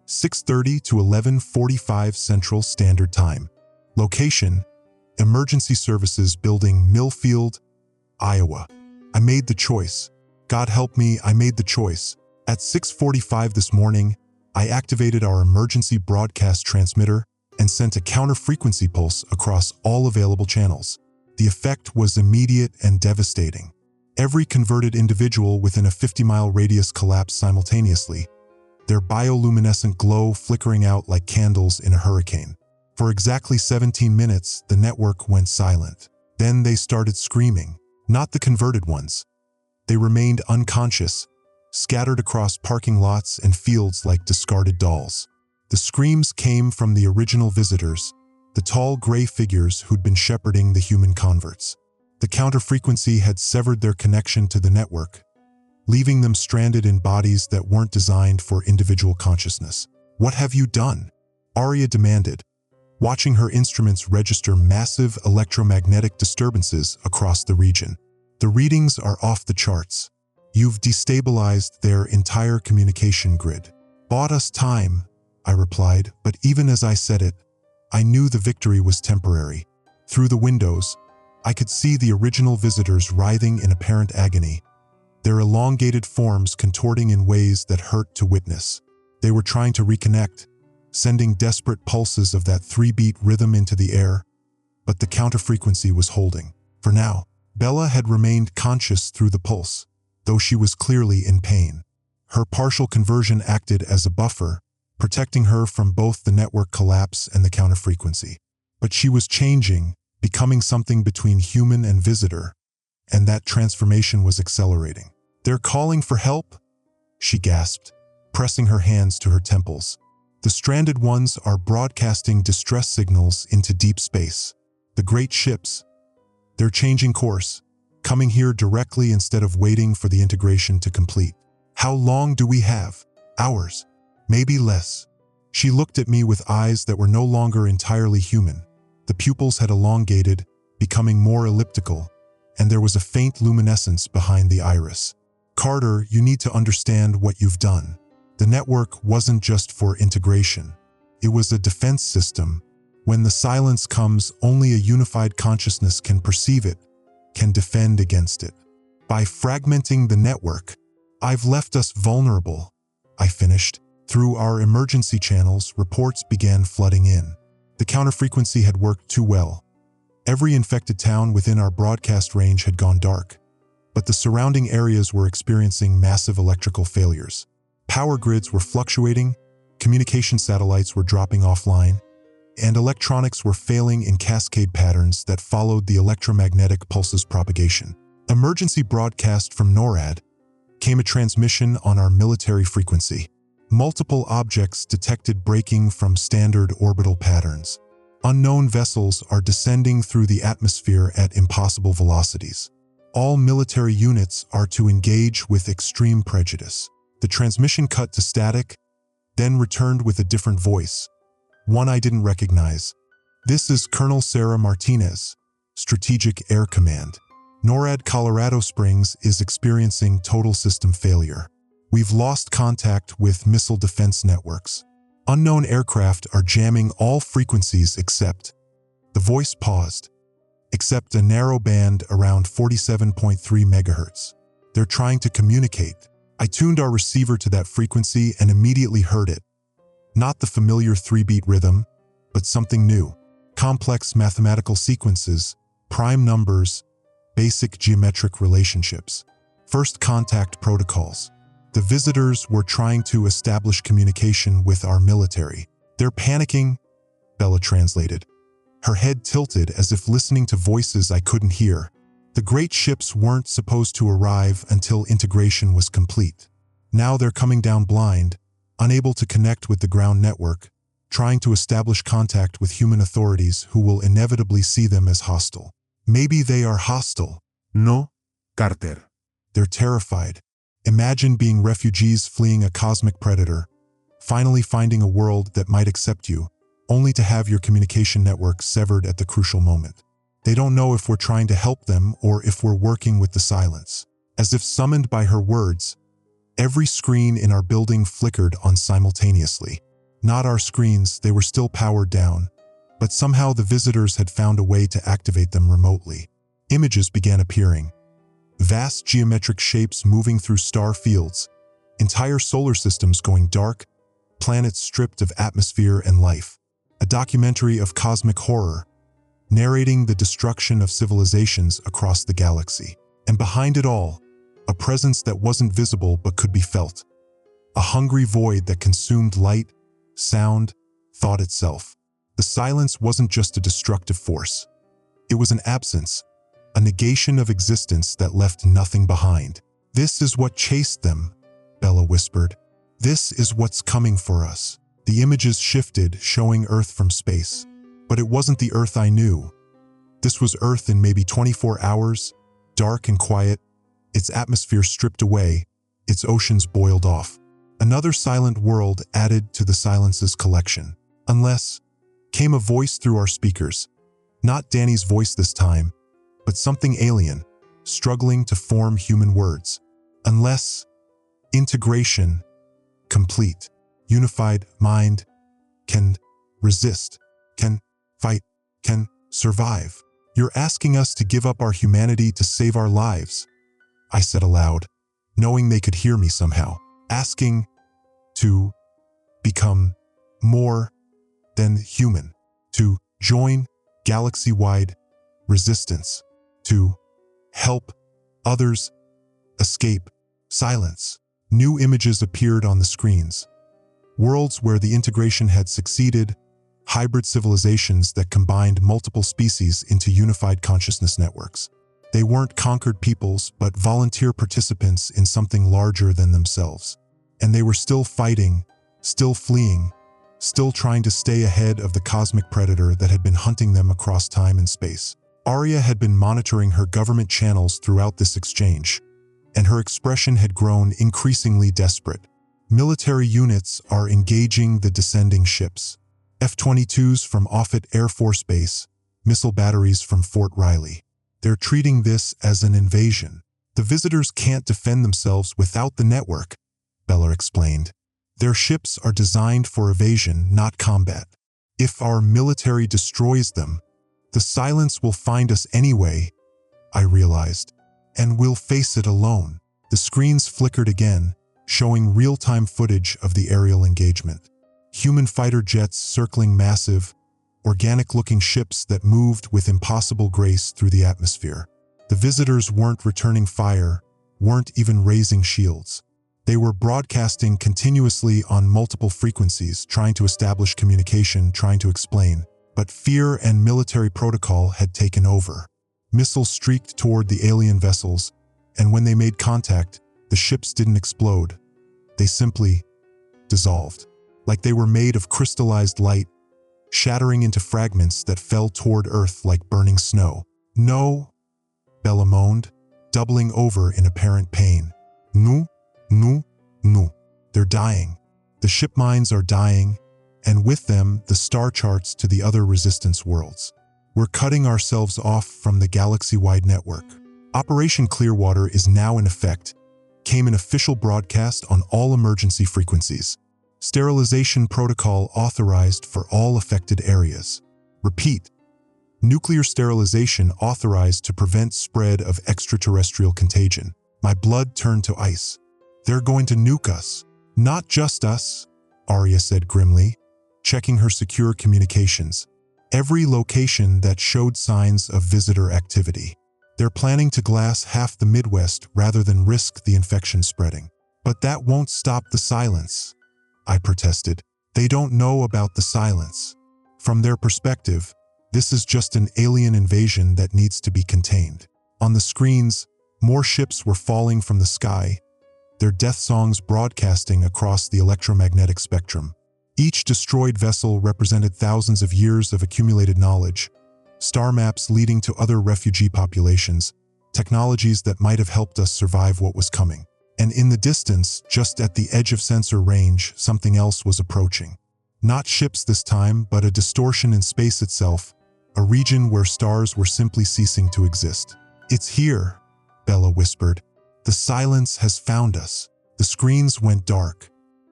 6:30 to 11:45 Central Standard Time. Location: Emergency Services Building, Millfield, Iowa. I made the choice. God help me, I made the choice. At 6:45 this morning, I activated our emergency broadcast transmitter and sent a counter-frequency pulse across all available channels. The effect was immediate and devastating. Every converted individual within a 50-mile radius collapsed simultaneously, their bioluminescent glow flickering out like candles in a hurricane. For exactly 17 minutes, the network went silent. Then they started screaming. Not the converted ones. They remained unconscious, scattered across parking lots and fields like discarded dolls. The screams came from the original visitors, the tall gray figures who'd been shepherding the human converts. The counter-frequency had severed their connection to the network, leaving them stranded in bodies that weren't designed for individual consciousness. What have you done? Arya demanded, watching her instruments register massive electromagnetic disturbances across the region. The readings are off the charts. You've destabilized their entire communication grid. Bought us time, I replied, but even as I said it, I knew the victory was temporary. Through the windows, I could see the original visitors writhing in apparent agony, their elongated forms contorting in ways that hurt to witness. They were trying to reconnect, sending desperate pulses of that 3-beat rhythm into the air, but the counter-frequency was holding. For now, Bella had remained conscious through the pulse, though she was clearly in pain. Her partial conversion acted as a buffer, protecting her from both the network collapse and the counter-frequency. But she was changing, becoming something between human and visitor, and that transformation was accelerating. They're calling for help? She gasped, pressing her hands to her temples. The stranded ones are broadcasting distress signals into deep space. The great ships, they're changing course, coming here directly instead of waiting for the integration to complete. How long do we have? Hours, maybe less. She looked at me with eyes that were no longer entirely human. The pupils had elongated, becoming more elliptical, and there was a faint luminescence behind the iris. Carter, you need to understand what you've done. The network wasn't just for integration. It was a defense system. When the silence comes, only a unified consciousness can perceive it, can defend against it. By fragmenting the network, I've left us vulnerable, I finished. Through our emergency channels, reports began flooding in. The counter-frequency had worked too well. Every infected town within our broadcast range had gone dark, but the surrounding areas were experiencing massive electrical failures. Power grids were fluctuating, communication satellites were dropping offline, and electronics were failing in cascade patterns that followed the electromagnetic pulse's propagation. Emergency broadcast from NORAD came a transmission on our military frequency. Multiple objects detected breaking from standard orbital patterns. Unknown vessels are descending through the atmosphere at impossible velocities. All military units are to engage with extreme prejudice. The transmission cut to static, then returned with a different voice, one I didn't recognize. "This is Colonel Sarah Martinez, Strategic Air Command. NORAD Colorado Springs is experiencing total system failure. We've lost contact with missile defense networks. Unknown aircraft are jamming all frequencies except..." The voice paused. "Except a narrow band around 47.3 megahertz. They're trying to communicate." I tuned our receiver to that frequency and immediately heard it. Not the familiar 3-beat rhythm, but something new. Complex mathematical sequences, prime numbers, basic geometric relationships. First contact protocols. The visitors were trying to establish communication with our military. "They're panicking," Bella translated. Her head tilted as if listening to voices I couldn't hear. The great ships weren't supposed to arrive until integration was complete. Now they're coming down blind, unable to connect with the ground network, trying to establish contact with human authorities who will inevitably see them as hostile. Maybe they are hostile. No, Carter. They're terrified. Imagine being refugees fleeing a cosmic predator, finally finding a world that might accept you, only to have your communication network severed at the crucial moment. They don't know if we're trying to help them or if we're working with the silence. As if summoned by her words, every screen in our building flickered on simultaneously. Not our screens, they were still powered down, but somehow the visitors had found a way to activate them remotely. Images began appearing. Vast geometric shapes moving through star fields, entire solar systems going dark, planets stripped of atmosphere and life. A documentary of cosmic horror, narrating the destruction of civilizations across the galaxy. And behind it all, a presence that wasn't visible but could be felt. A hungry void that consumed light, sound, thought itself. The silence wasn't just a destructive force. It was an absence, a negation of existence that left nothing behind. "This is what chased them," Bella whispered. "This is what's coming for us." The images shifted, showing Earth from space. But it wasn't the Earth I knew. This was Earth in maybe 24 hours, dark and quiet, its atmosphere stripped away, its oceans boiled off. Another silent world added to the silence's collection. "Unless," came a voice through our speakers. Not Danny's voice this time, but something alien, struggling to form human words. "Unless, integration, complete, unified mind, can resist, can fight, can survive. You're asking us to give up our humanity to save our lives," I said aloud, knowing they could hear me somehow. "Asking to become more than human, to join galaxy-wide resistance, to help others escape silence." New images appeared on the screens. Worlds where the integration had succeeded, hybrid civilizations that combined multiple species into unified consciousness networks. They weren't conquered peoples, but volunteer participants in something larger than themselves. And they were still fighting, still fleeing, still trying to stay ahead of the cosmic predator that had been hunting them across time and space. Arya had been monitoring her government channels throughout this exchange, and her expression had grown increasingly desperate. Military units are engaging the descending ships. F-22s from Offutt Air Force Base, missile batteries from Fort Riley. They're treating this as an invasion. The visitors can't defend themselves without the network, Bella explained. Their ships are designed for evasion, not combat. If our military destroys them, the silence will find us anyway, I realized, and we'll face it alone. The screens flickered again, showing real-time footage of the aerial engagement. Human fighter jets circling massive, organic-looking ships that moved with impossible grace through the atmosphere. The visitors weren't returning fire, weren't even raising shields. They were broadcasting continuously on multiple frequencies, trying to establish communication, trying to explain. But fear and military protocol had taken over. Missiles streaked toward the alien vessels, and when they made contact, the ships didn't explode. They simply dissolved, like they were made of crystallized light, shattering into fragments that fell toward Earth like burning snow. "No," Bella moaned, doubling over in apparent pain. "No, no, no. They're dying. The ship minds are dying, and with them, the star charts to the other resistance worlds. We're cutting ourselves off from the galaxy-wide network." Operation Clearwater is now in effect, came an official broadcast on all emergency frequencies. Sterilization protocol authorized for all affected areas. Repeat. Nuclear sterilization authorized to prevent spread of extraterrestrial contagion. My blood turned to ice. "They're going to nuke us." "Not just us," Arya said grimly, checking her secure communications. "Every location that showed signs of visitor activity. They're planning to glass half the Midwest rather than risk the infection spreading." "But that won't stop the silence," I protested. "They don't know about the silence. From their perspective, this is just an alien invasion that needs to be contained." On the screens, more ships were falling from the sky, their death songs broadcasting across the electromagnetic spectrum. Each destroyed vessel represented thousands of years of accumulated knowledge, star maps leading to other refugee populations, technologies that might have helped us survive what was coming. And in the distance, just at the edge of sensor range, something else was approaching. Not ships this time, but a distortion in space itself, a region where stars were simply ceasing to exist. "It's here," Bella whispered. "The silence has found us." The screens went dark.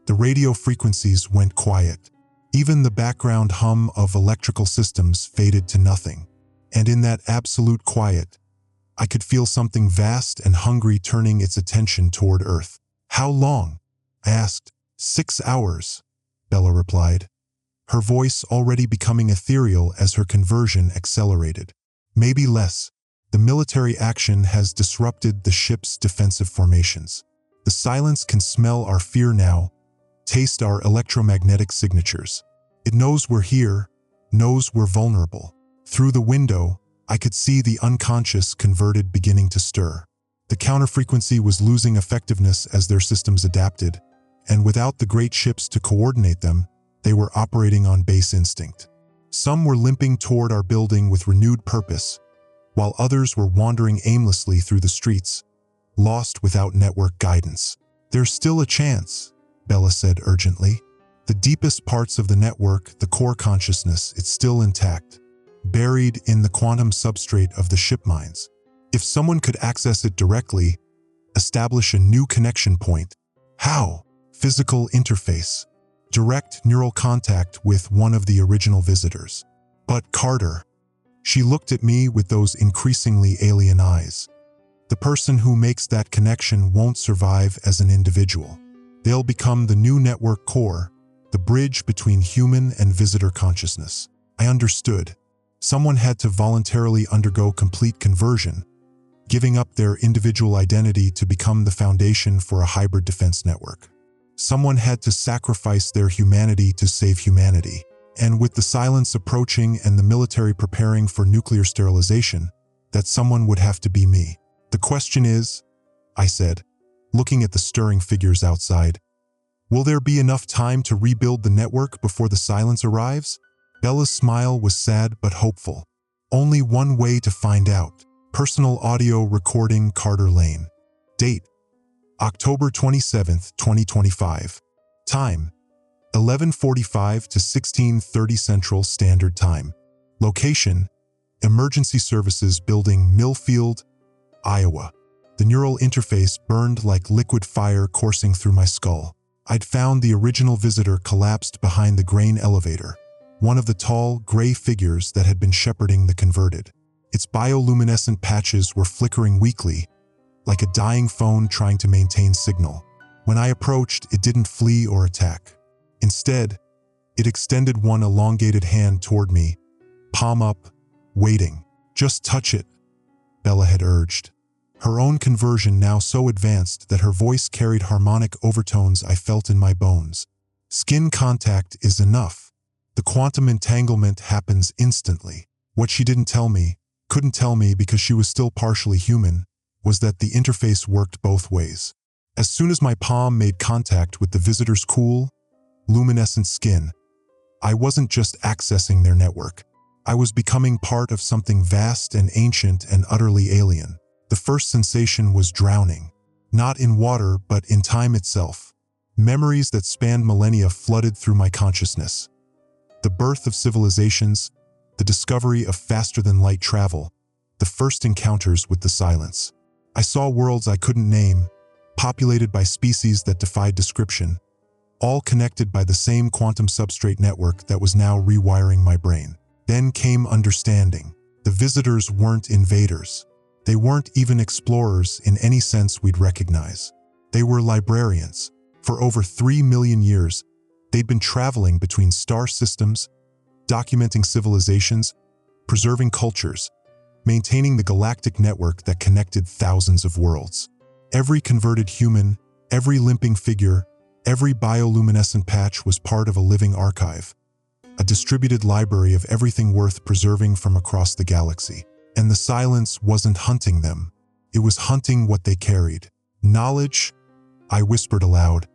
The radio frequencies went quiet. Even the background hum of electrical systems faded to nothing. And in that absolute quiet, I could feel something vast and hungry turning its attention toward Earth. "How long?" I asked. "6 hours," Bella replied, her voice already becoming ethereal as her conversion accelerated. "Maybe less. The military action has disrupted the ship's defensive formations. The silence can smell our fear now, taste our electromagnetic signatures. It knows we're here, knows we're vulnerable." Through the window, I could see the unconscious converted beginning to stir. The counterfrequency was losing effectiveness as their systems adapted, and without the great ships to coordinate them, they were operating on base instinct. Some were limping toward our building with renewed purpose, while others were wandering aimlessly through the streets, lost without network guidance. "There's still a chance," Bella said urgently. "The deepest parts of the network, the core consciousness, it's still intact, buried in the quantum substrate of the ship minds. If someone could access it directly, establish a new connection point." "How?" "Physical interface. Direct neural contact with one of the original visitors." "But Carter," she looked at me with those increasingly alien eyes. "The person who makes that connection won't survive as an individual. They'll become the new network core, the bridge between human and visitor consciousness." I understood. Someone had to voluntarily undergo complete conversion, giving up their individual identity to become the foundation for a hybrid defense network. Someone had to sacrifice their humanity to save humanity. And with the silence approaching and the military preparing for nuclear sterilization, that someone would have to be me. "The question is," I said, looking at the stirring figures outside, "will there be enough time to rebuild the network before the silence arrives?" Bella's smile was sad but hopeful. "Only one way to find out." Personal audio recording, Carter Lane. Date: October 27th, 2025. Time: 11:45 to 16:30 Central Standard Time. Location: Emergency Services Building, Millfield, Iowa. The neural interface burned like liquid fire coursing through my skull. I'd found the original visitor collapsed behind the grain elevator, one of the tall, gray figures that had been shepherding the converted. Its bioluminescent patches were flickering weakly, like a dying phone trying to maintain signal. When I approached, it didn't flee or attack. Instead, it extended one elongated hand toward me, palm up, waiting. "Just touch it," Bella had urged. Her own conversion now so advanced that her voice carried harmonic overtones I felt in my bones. "Skin contact is enough. The quantum entanglement happens instantly." What she didn't tell me, couldn't tell me because she was still partially human, was that the interface worked both ways. As soon as my palm made contact with the visitor's cool, luminescent skin, I wasn't just accessing their network. I was becoming part of something vast and ancient and utterly alien. The first sensation was drowning, not in water but in time itself. Memories that spanned millennia flooded through my consciousness. The birth of civilizations, the discovery of faster-than-light travel, the first encounters with the silence. I saw worlds I couldn't name, populated by species that defied description, all connected by the same quantum substrate network that was now rewiring my brain. Then came understanding. The visitors weren't invaders. They weren't even explorers in any sense we'd recognize. They were librarians. For over 3 million years, they'd been traveling between star systems, documenting civilizations, preserving cultures, maintaining the galactic network that connected thousands of worlds. Every converted human, every limping figure, every bioluminescent patch was part of a living archive, a distributed library of everything worth preserving from across the galaxy. And the silence wasn't hunting them. It was hunting what they carried. "Knowledge," I whispered aloud,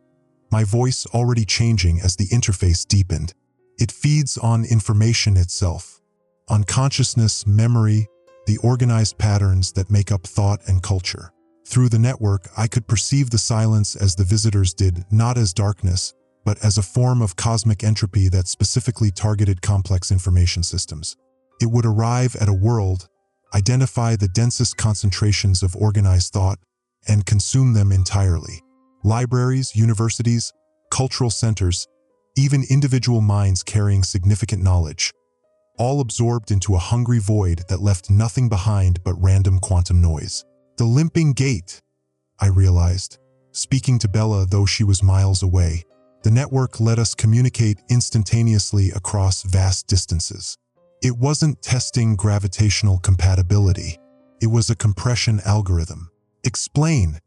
my voice already changing as the interface deepened. "It feeds on information itself, on consciousness, memory, the organized patterns that make up thought and culture." Through the network, I could perceive the silence as the visitors did, not as darkness, but as a form of cosmic entropy that specifically targeted complex information systems. It would arrive at a world, identify the densest concentrations of organized thought, and consume them entirely. Libraries, universities, cultural centers, even individual minds carrying significant knowledge, all absorbed into a hungry void that left nothing behind but random quantum noise. "The limping gate," I realized, speaking to Bella though she was miles away. The network let us communicate instantaneously across vast distances. It wasn't testing gravitational compatibility. It was a compression algorithm. "Explain."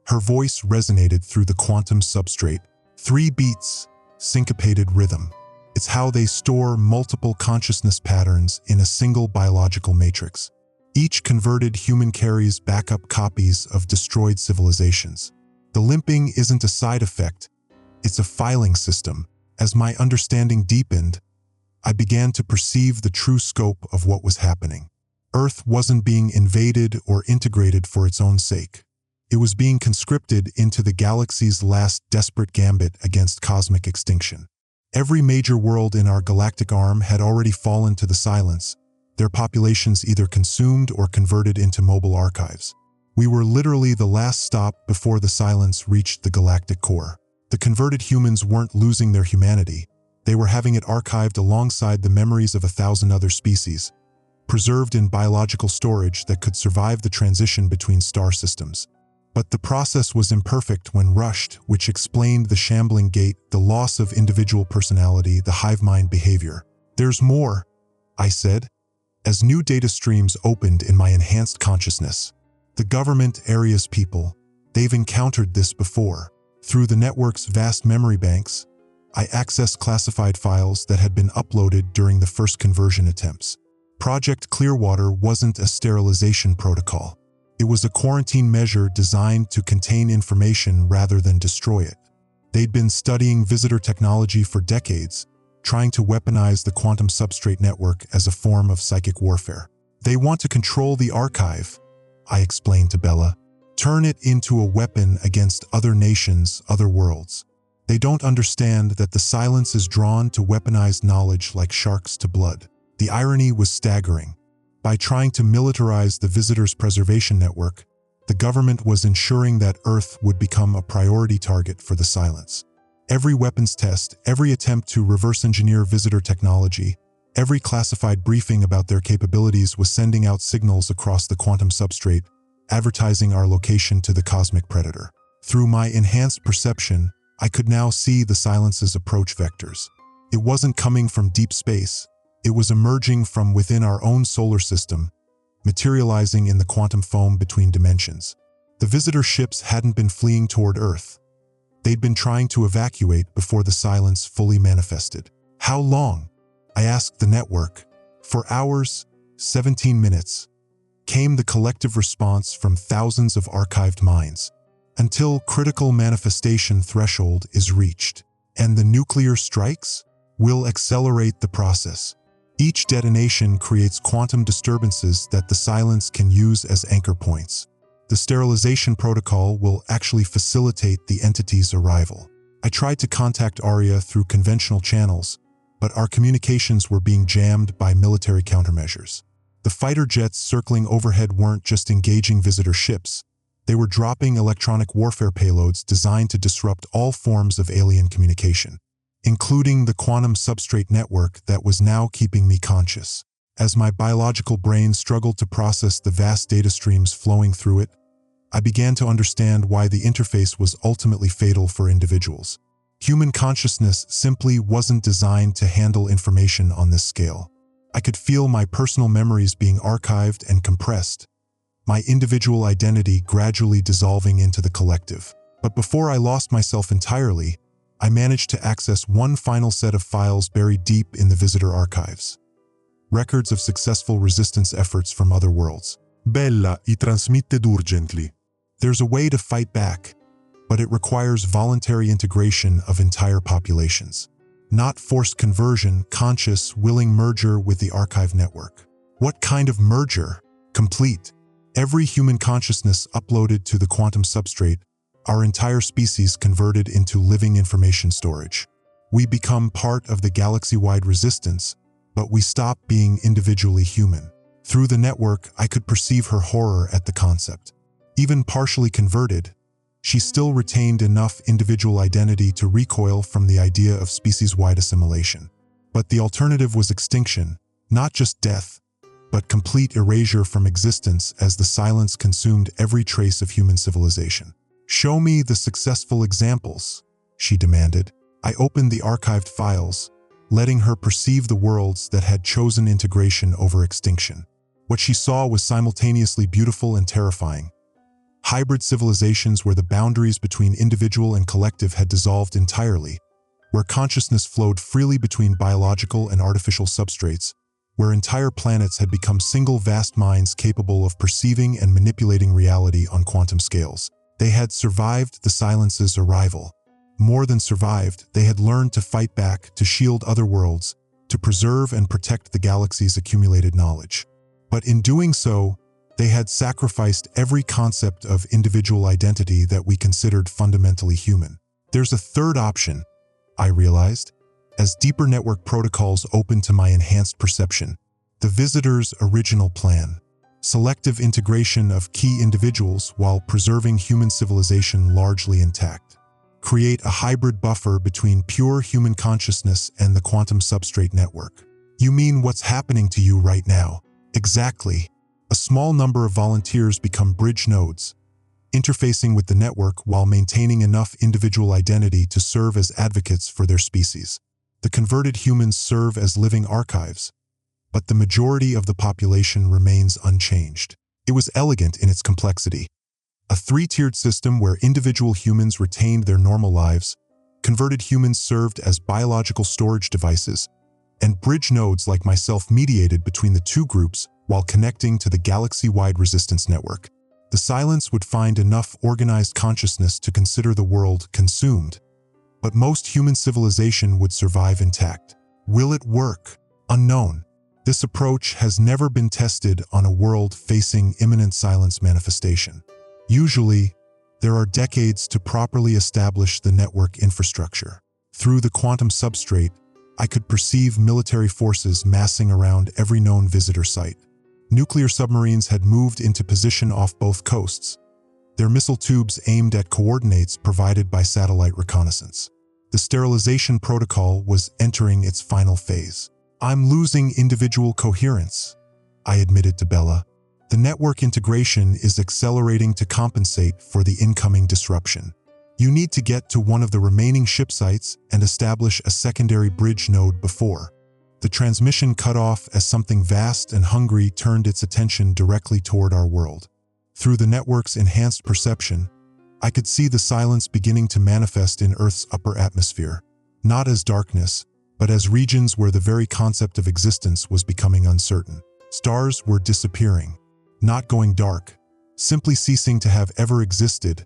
Her voice resonated through the quantum substrate. 3 beats, syncopated rhythm. It's how they store multiple consciousness patterns in a single biological matrix. Each converted human carries backup copies of destroyed civilizations. The limping isn't a side effect, it's a filing system. As my understanding deepened, I began to perceive the true scope of what was happening. Earth wasn't being invaded or integrated for its own sake. It was being conscripted into the galaxy's last desperate gambit against cosmic extinction. Every major world in our galactic arm had already fallen to the silence, their populations either consumed or converted into mobile archives. We were literally the last stop before the silence reached the galactic core. The converted humans weren't losing their humanity. They were having it archived alongside the memories of 1,000 other species, preserved in biological storage that could survive the transition between star systems. But the process was imperfect when rushed, which explained the shambling gait, the loss of individual personality, the hive mind behavior. "There's more," I said, as new data streams opened in my enhanced consciousness. "The government area's people, they've encountered this before. Through the network's vast memory banks, I accessed classified files that had been uploaded during the first conversion attempts. Project Clearwater wasn't a sterilization protocol. It was a quarantine measure designed to contain information rather than destroy it. They'd been studying visitor technology for decades, trying to weaponize the quantum substrate network as a form of psychic warfare. "They want to control the archive," I explained to Bella. "Turn it into a weapon against other nations, other worlds. They don't understand that the silence is drawn to weaponized knowledge like sharks to blood." The irony was staggering. By trying to militarize the visitors' preservation network, the government was ensuring that Earth would become a priority target for the silence. Every weapons test, every attempt to reverse engineer visitor technology, every classified briefing about their capabilities was sending out signals across the quantum substrate, advertising our location to the cosmic predator. Through my enhanced perception, I could now see the silence's approach vectors. It wasn't coming from deep space. It was emerging from within our own solar system, materializing in the quantum foam between dimensions. The visitor ships hadn't been fleeing toward Earth. They'd been trying to evacuate before the silence fully manifested. How long? I asked the network. For hours, 17 minutes, came the collective response from thousands of archived minds, until critical manifestation threshold is reached. And the nuclear strikes will accelerate the process. Each detonation creates quantum disturbances that the silence can use as anchor points. The sterilization protocol will actually facilitate the entity's arrival. I tried to contact Arya through conventional channels, but our communications were being jammed by military countermeasures. The fighter jets circling overhead weren't just engaging visitor ships. They were dropping electronic warfare payloads designed to disrupt all forms of alien communication, including the quantum substrate network that was now keeping me conscious. As my biological brain struggled to process the vast data streams flowing through it, I began to understand why the interface was ultimately fatal for individuals. Human consciousness simply wasn't designed to handle information on this scale. I could feel my personal memories being archived and compressed, my individual identity gradually dissolving into the collective. But before I lost myself entirely, I managed to access one final set of files buried deep in the visitor archives. Records of successful resistance efforts from other worlds. Bella y transmitted urgently. There's a way to fight back, but it requires voluntary integration of entire populations. Not forced conversion, conscious, willing merger with the archive network. What kind of merger? Complete. Every human consciousness uploaded to the quantum substrate, our entire species converted into living information storage. We become part of the galaxy-wide resistance, but we stop being individually human. Through the network, I could perceive her horror at the concept. Even partially converted, she still retained enough individual identity to recoil from the idea of species-wide assimilation. But the alternative was extinction, not just death, but complete erasure from existence as the silence consumed every trace of human civilization. "Show me the successful examples," she demanded. I opened the archived files, letting her perceive the worlds that had chosen integration over extinction. What she saw was simultaneously beautiful and terrifying. Hybrid civilizations where the boundaries between individual and collective had dissolved entirely, where consciousness flowed freely between biological and artificial substrates, where entire planets had become single vast minds capable of perceiving and manipulating reality on quantum scales. They had survived the silence's arrival. More than survived, they had learned to fight back, to shield other worlds, to preserve and protect the galaxy's accumulated knowledge. But in doing so, they had sacrificed every concept of individual identity that we considered fundamentally human. There's a third option, I realized, as deeper network protocols opened to my enhanced perception. The visitor's original plan. Selective integration of key individuals while preserving human civilization largely intact. Create a hybrid buffer between pure human consciousness and the quantum substrate network. You mean what's happening to you right now? Exactly. A small number of volunteers become bridge nodes, interfacing with the network while maintaining enough individual identity to serve as advocates for their species. The converted humans serve as living archives, but the majority of the population remains unchanged. It was elegant in its complexity. A three-tiered system where individual humans retained their normal lives, converted humans served as biological storage devices, and bridge nodes like myself mediated between the two groups while connecting to the galaxy-wide resistance network. The silence would find enough organized consciousness to consider the world consumed, but most human civilization would survive intact. Will it work? Unknown. This approach has never been tested on a world facing imminent silence manifestation. Usually, there are decades to properly establish the network infrastructure. Through the quantum substrate, I could perceive military forces massing around every known visitor site. Nuclear submarines had moved into position off both coasts, their missile tubes aimed at coordinates provided by satellite reconnaissance. The sterilization protocol was entering its final phase. "I'm losing individual coherence," I admitted to Bella. "The network integration is accelerating to compensate for the incoming disruption. You need to get to one of the remaining ship sites and establish a secondary bridge node before." The The transmission cut off as something vast and hungry turned its attention directly toward our world. Through the network's enhanced perception, I could see the silence beginning to manifest in Earth's upper atmosphere, not as darkness, but as regions where the very concept of existence was becoming uncertain. Stars were disappearing, not going dark, simply ceasing to have ever existed,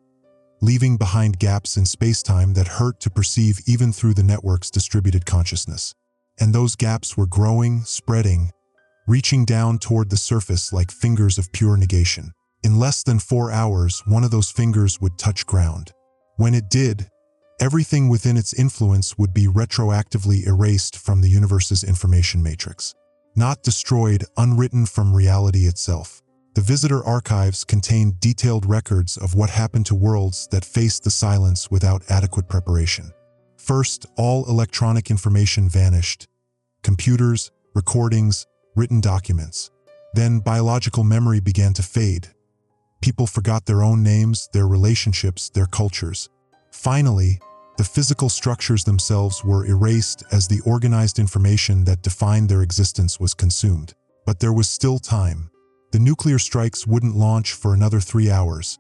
leaving behind gaps in space-time that hurt to perceive even through the network's distributed consciousness. And those gaps were growing, spreading, reaching down toward the surface like fingers of pure negation. In less than 4 hours, one of those fingers would touch ground. When it did, everything within its influence would be retroactively erased from the universe's information matrix. Not destroyed, unwritten from reality itself. The visitor archives contained detailed records of what happened to worlds that faced the silence without adequate preparation. First, all electronic information vanished. Computers, recordings, written documents. Then biological memory began to fade. People forgot their own names, their relationships, their cultures. Finally, the physical structures themselves were erased as the organized information that defined their existence was consumed. But there was still time. The nuclear strikes wouldn't launch for another 3 hours,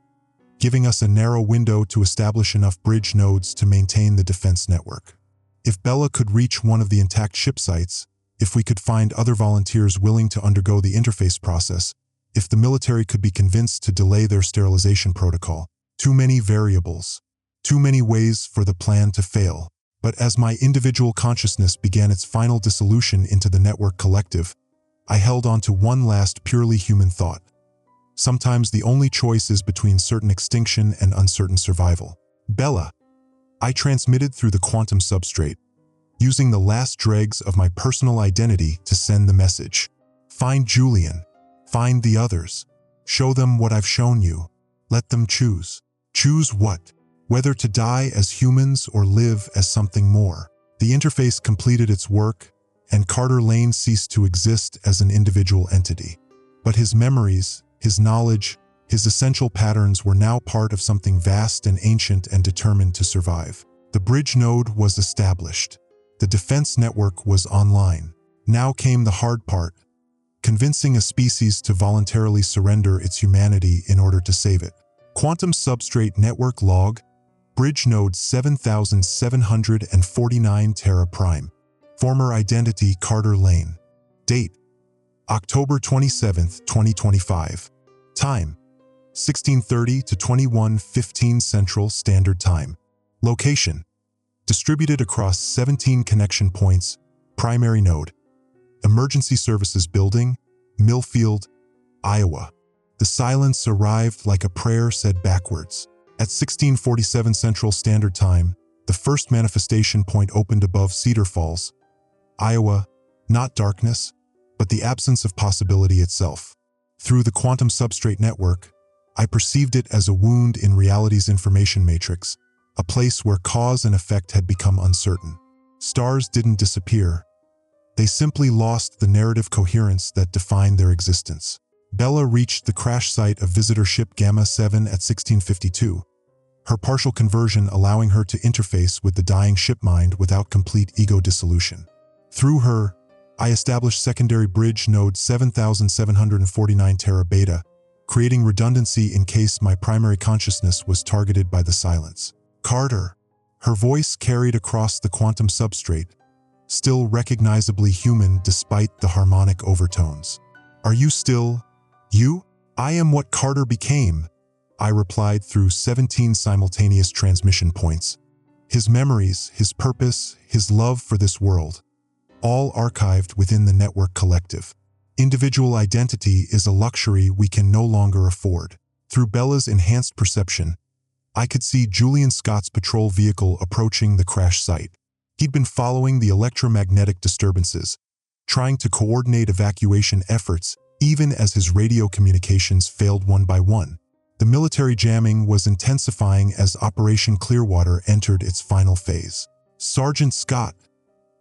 giving us a narrow window to establish enough bridge nodes to maintain the defense network. If Bella could reach one of the intact ship sites, if we could find other volunteers willing to undergo the interface process, if the military could be convinced to delay their sterilization protocol, too many variables, too many ways for the plan to fail. But as my individual consciousness began its final dissolution into the network collective, I held on to one last purely human thought. Sometimes the only choice is between certain extinction and uncertain survival. Bella, I transmitted through the quantum substrate, using the last dregs of my personal identity to send the message. Find Julian. Find the others. Show them what I've shown you. Let them choose. Choose what? Whether to die as humans or live as something more. The interface completed its work, and Carter Lane ceased to exist as an individual entity. But his memories, his knowledge, his essential patterns were now part of something vast and ancient and determined to survive. The bridge node was established. The defense network was online. Now came the hard part, convincing a species to voluntarily surrender its humanity in order to save it. Quantum Substrate Network Log, Bridge Node 7749 Terra Prime. Former identity Carter Lane. Date: October 27, 2025. Time: 16:30 to 21:15 Central Standard Time. Location: distributed across 17 connection points. Primary node: Emergency Services Building, Millfield, Iowa. The silence arrived like a prayer said backwards. At 16:47 Central Standard Time, the first manifestation point opened above Cedar Falls, Iowa, not darkness, but the absence of possibility itself. Through the quantum substrate network, I perceived it as a wound in reality's information matrix, a place where cause and effect had become uncertain. Stars didn't disappear. They simply lost the narrative coherence that defined their existence. Bella reached the crash site of visitor ship Gamma 7 at 1652, her partial conversion allowing her to interface with the dying ship mind without complete ego dissolution. Through her, I established secondary bridge node 7749 Terra Beta, creating redundancy in case my primary consciousness was targeted by the silence. Carter, her voice carried across the quantum substrate, still recognizably human despite the harmonic overtones. Are you still you? I am what Carter became, I replied through 17 simultaneous transmission points. His memories, his purpose, his love for this world, all archived within the network collective. Individual identity is a luxury we can no longer afford. Through Bella's enhanced perception, I could see Julian Scott's patrol vehicle approaching the crash site. He'd been following the electromagnetic disturbances, trying to coordinate evacuation efforts even as his radio communications failed one by one. The military jamming was intensifying as Operation Clearwater entered its final phase. "Sergeant Scott,"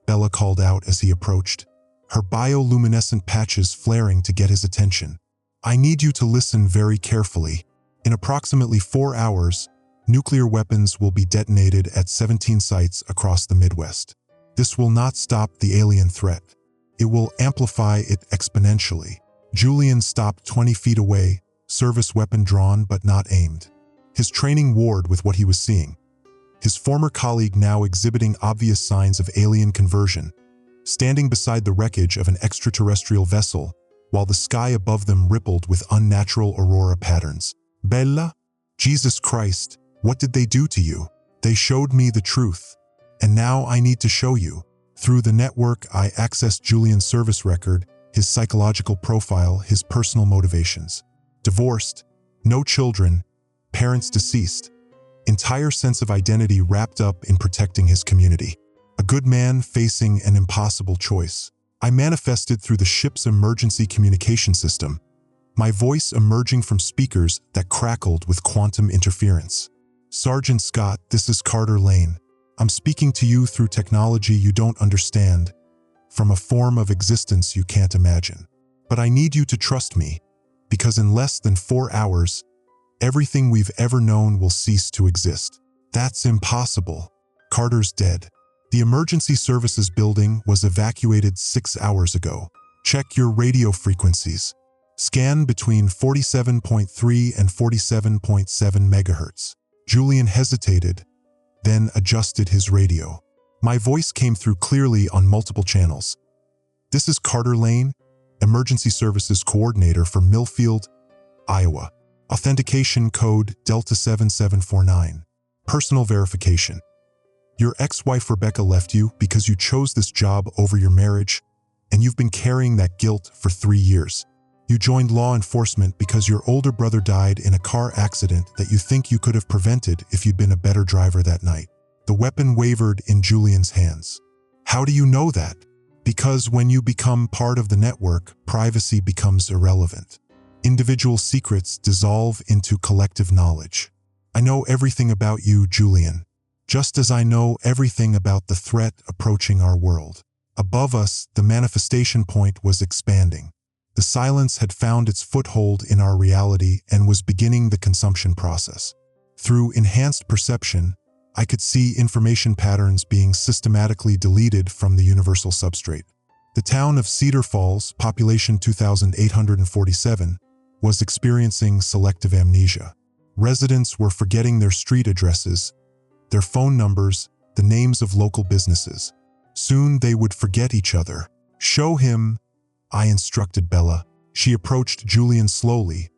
Bella called out as he approached, her bioluminescent patches flaring to get his attention. "I need you to listen very carefully. In approximately 4 hours, nuclear weapons will be detonated at 17 sites across the Midwest. This will not stop the alien threat. it will amplify it exponentially. Julian stopped 20 feet away, service weapon drawn but not aimed. His training warred with what he was seeing. His former colleague now exhibiting obvious signs of alien conversion, standing beside the wreckage of an extraterrestrial vessel, while the sky above them rippled with unnatural aurora patterns. Bella? Jesus Christ, what did they do to you? They showed me the truth. And now I need to show you. Through the network, I accessed Julian's service record, his psychological profile, his personal motivations. Divorced, no children, parents deceased. Entire sense of identity wrapped up in protecting his community. A good man facing an impossible choice. I manifested through the ship's emergency communication system, my voice emerging from speakers that crackled with quantum interference. Sergeant Scott, this is Carter Lane. I'm speaking to you through technology you don't understand, from a form of existence you can't imagine. But I need you to trust me, because in less than 4 hours, everything we've ever known will cease to exist. That's impossible. Carter's dead. The emergency services building was evacuated 6 hours ago. Check your radio frequencies. Scan between 47.3 and 47.7 megahertz. Julian hesitated, then adjusted his radio. My voice came through clearly on multiple channels. This is Carter Lane, Emergency Services Coordinator for Millfield, Iowa. Authentication code Delta 7749. Personal verification. Your ex-wife Rebecca left you because you chose this job over your marriage, and you've been carrying that guilt for 3 years. You joined law enforcement because your older brother died in a car accident that you think you could have prevented if you'd been a better driver that night. The weapon wavered in Julian's hands. How do you know that? Because when you become part of the network, privacy becomes irrelevant. Individual secrets dissolve into collective knowledge. I know everything about you, Julian, just as I know everything about the threat approaching our world. Above us, the manifestation point was expanding. The silence had found its foothold in our reality and was beginning the consumption process. Through enhanced perception, I could see information patterns being systematically deleted from the universal substrate. The town of Cedar Falls, population 2,847, was experiencing selective amnesia. Residents were forgetting their street addresses, their phone numbers, the names of local businesses. Soon they would forget each other. Show him, I instructed Bella. She approached Julian slowly,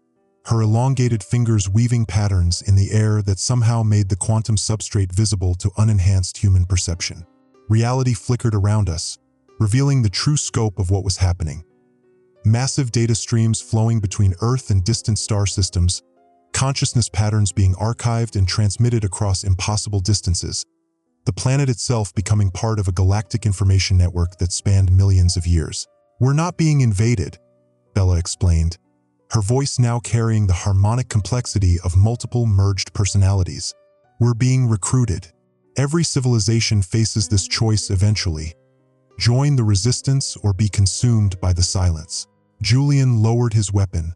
her elongated fingers weaving patterns in the air that somehow made the quantum substrate visible to unenhanced human perception. Reality flickered around us, revealing the true scope of what was happening. Massive data streams flowing between Earth and distant star systems, consciousness patterns being archived and transmitted across impossible distances, the planet itself becoming part of a galactic information network that spanned millions of years. We're not being invaded, Bella explained, her voice now carrying the harmonic complexity of multiple merged personalities. We're being recruited. Every civilization faces this choice eventually. Join the resistance or be consumed by the silence. Julian lowered his weapon,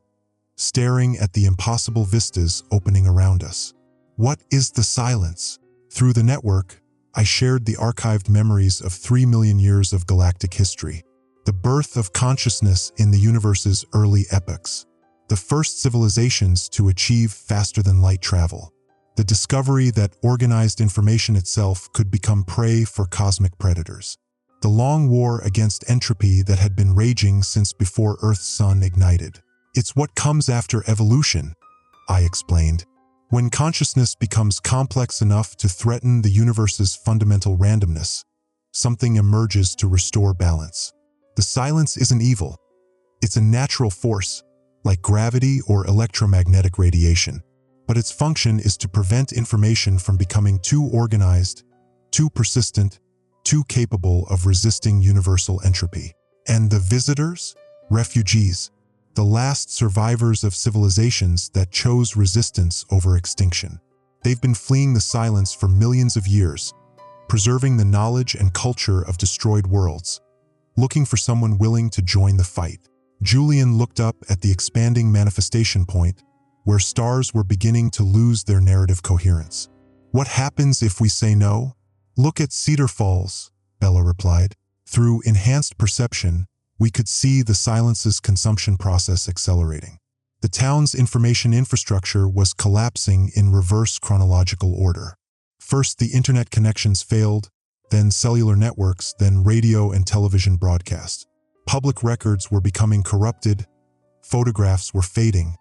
staring at the impossible vistas opening around us. What is the silence? Through the network, I shared the archived memories of 3 million years of galactic history. The birth of consciousness in the universe's early epochs. The first civilizations to achieve faster-than-light travel. The discovery that organized information itself could become prey for cosmic predators. The long war against entropy that had been raging since before Earth's sun ignited. It's what comes after evolution, I explained. When consciousness becomes complex enough to threaten the universe's fundamental randomness, something emerges to restore balance. The silence isn't evil. It's a natural force, like gravity or electromagnetic radiation. But its function is to prevent information from becoming too organized, too persistent, too capable of resisting universal entropy. And the visitors? Refugees. The last survivors of civilizations that chose resistance over extinction. They've been fleeing the silence for millions of years, preserving the knowledge and culture of destroyed worlds, looking for someone willing to join the fight. Julian looked up at the expanding manifestation point, where stars were beginning to lose their narrative coherence. What happens if we say no? Look at Cedar Falls, Bella replied. Through enhanced perception, We could see the silence's consumption process accelerating. The town's information infrastructure was collapsing in reverse chronological order. First, the internet connections failed, then cellular networks, then radio and television broadcasts. Public records were becoming corrupted, photographs were fading,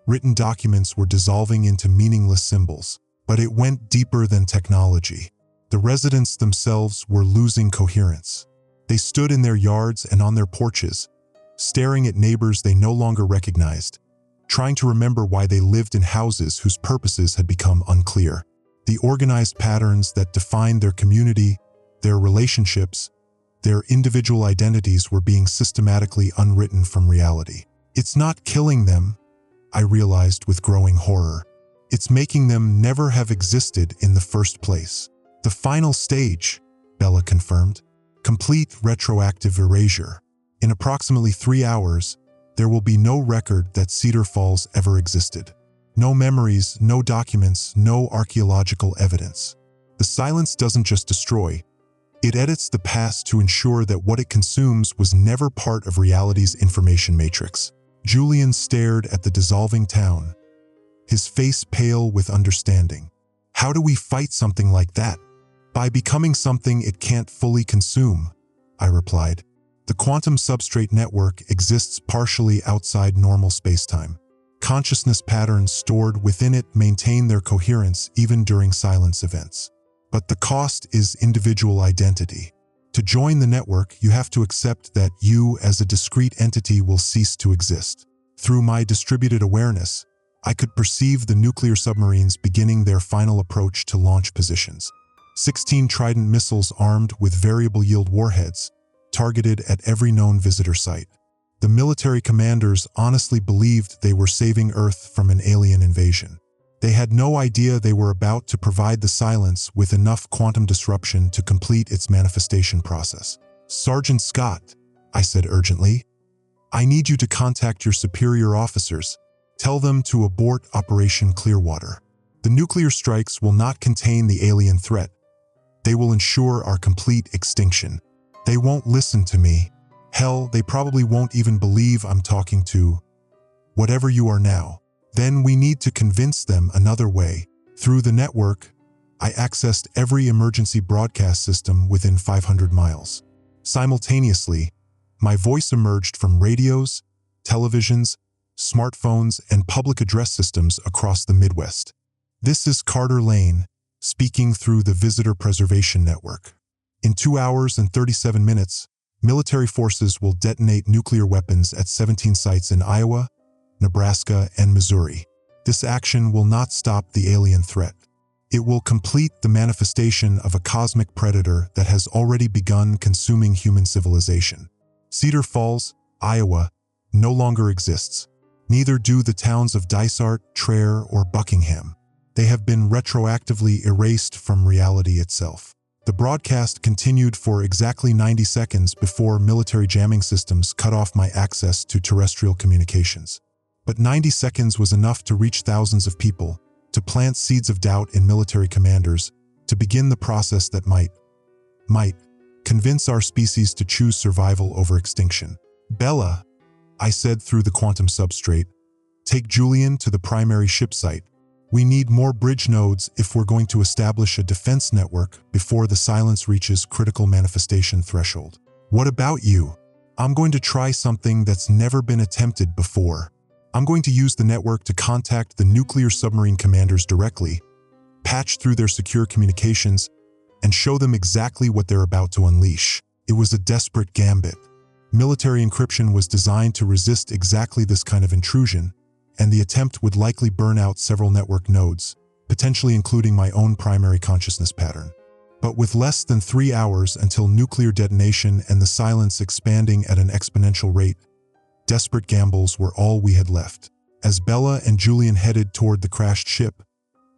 written documents were dissolving into meaningless symbols. But it went deeper than technology. The residents themselves were losing coherence. They stood in their yards and on their porches, staring at neighbors they no longer recognized, trying to remember why they lived in houses whose purposes had become unclear. The organized patterns that defined their community, their relationships, their individual identities were being systematically unwritten from reality. It's not killing them, I realized with growing horror. It's making them never have existed in the first place. The final stage, Bella confirmed, complete retroactive erasure. In approximately 3 hours, there will be no record that Cedar Falls ever existed. No memories, no documents, no archaeological evidence. The silence doesn't just destroy, it edits the past to ensure that what it consumes was never part of reality's information matrix. Julian stared at the dissolving town, his face pale with understanding. How do we fight something like that? By becoming something it can't fully consume, I replied. The quantum substrate network exists partially outside normal spacetime. Consciousness patterns stored within it maintain their coherence even during silence events. But the cost is individual identity. To join the network, you have to accept that you as a discrete entity will cease to exist. Through my distributed awareness, I could perceive the nuclear submarines beginning their final approach to launch positions. 16 Trident missiles armed with variable yield warheads, targeted at every known visitor site. The military commanders honestly believed they were saving Earth from an alien invasion. They had no idea they were about to provide the silence with enough quantum disruption to complete its manifestation process. Sergeant Scott, I said urgently, I need you to contact your superior officers. Tell them to abort Operation Clearwater. The nuclear strikes will not contain the alien threat. They will ensure our complete extinction. They won't listen to me. Hell, they probably won't even believe I'm talking to whatever you are now. Then we need to convince them another way. Through the network, I accessed every emergency broadcast system within 500 miles. Simultaneously, my voice emerged from radios, televisions, smartphones, and public address systems across the Midwest. This is Carter Lane, speaking through the Visitor Preservation Network. In 2 hours and 37 minutes, military forces will detonate nuclear weapons at 17 sites in Iowa, Nebraska, and Missouri. This action will not stop the alien threat. It will complete the manifestation of a cosmic predator that has already begun consuming human civilization. Cedar Falls, Iowa, no longer exists. Neither do the towns of Dysart, Traer, or Buckingham. They have been retroactively erased from reality itself. The broadcast continued for exactly 90 seconds before military jamming systems cut off my access to terrestrial communications. But 90 seconds was enough to reach thousands of people, to plant seeds of doubt in military commanders, to begin the process that might convince our species to choose survival over extinction. Bella, I said through the quantum substrate, take Julian to the primary ship site. We need more bridge nodes if we're going to establish a defense network before the silence reaches critical manifestation threshold. What about you? I'm going to try something that's never been attempted before. I'm going to use the network to contact the nuclear submarine commanders directly, patch through their secure communications, and show them exactly what they're about to unleash. It was a desperate gambit. Military encryption was designed to resist exactly this kind of intrusion, and the attempt would likely burn out several network nodes, potentially including my own primary consciousness pattern. But with less than 3 hours until nuclear detonation and the silence expanding at an exponential rate, desperate gambles were all we had left. As Bella and Julian headed toward the crashed ship,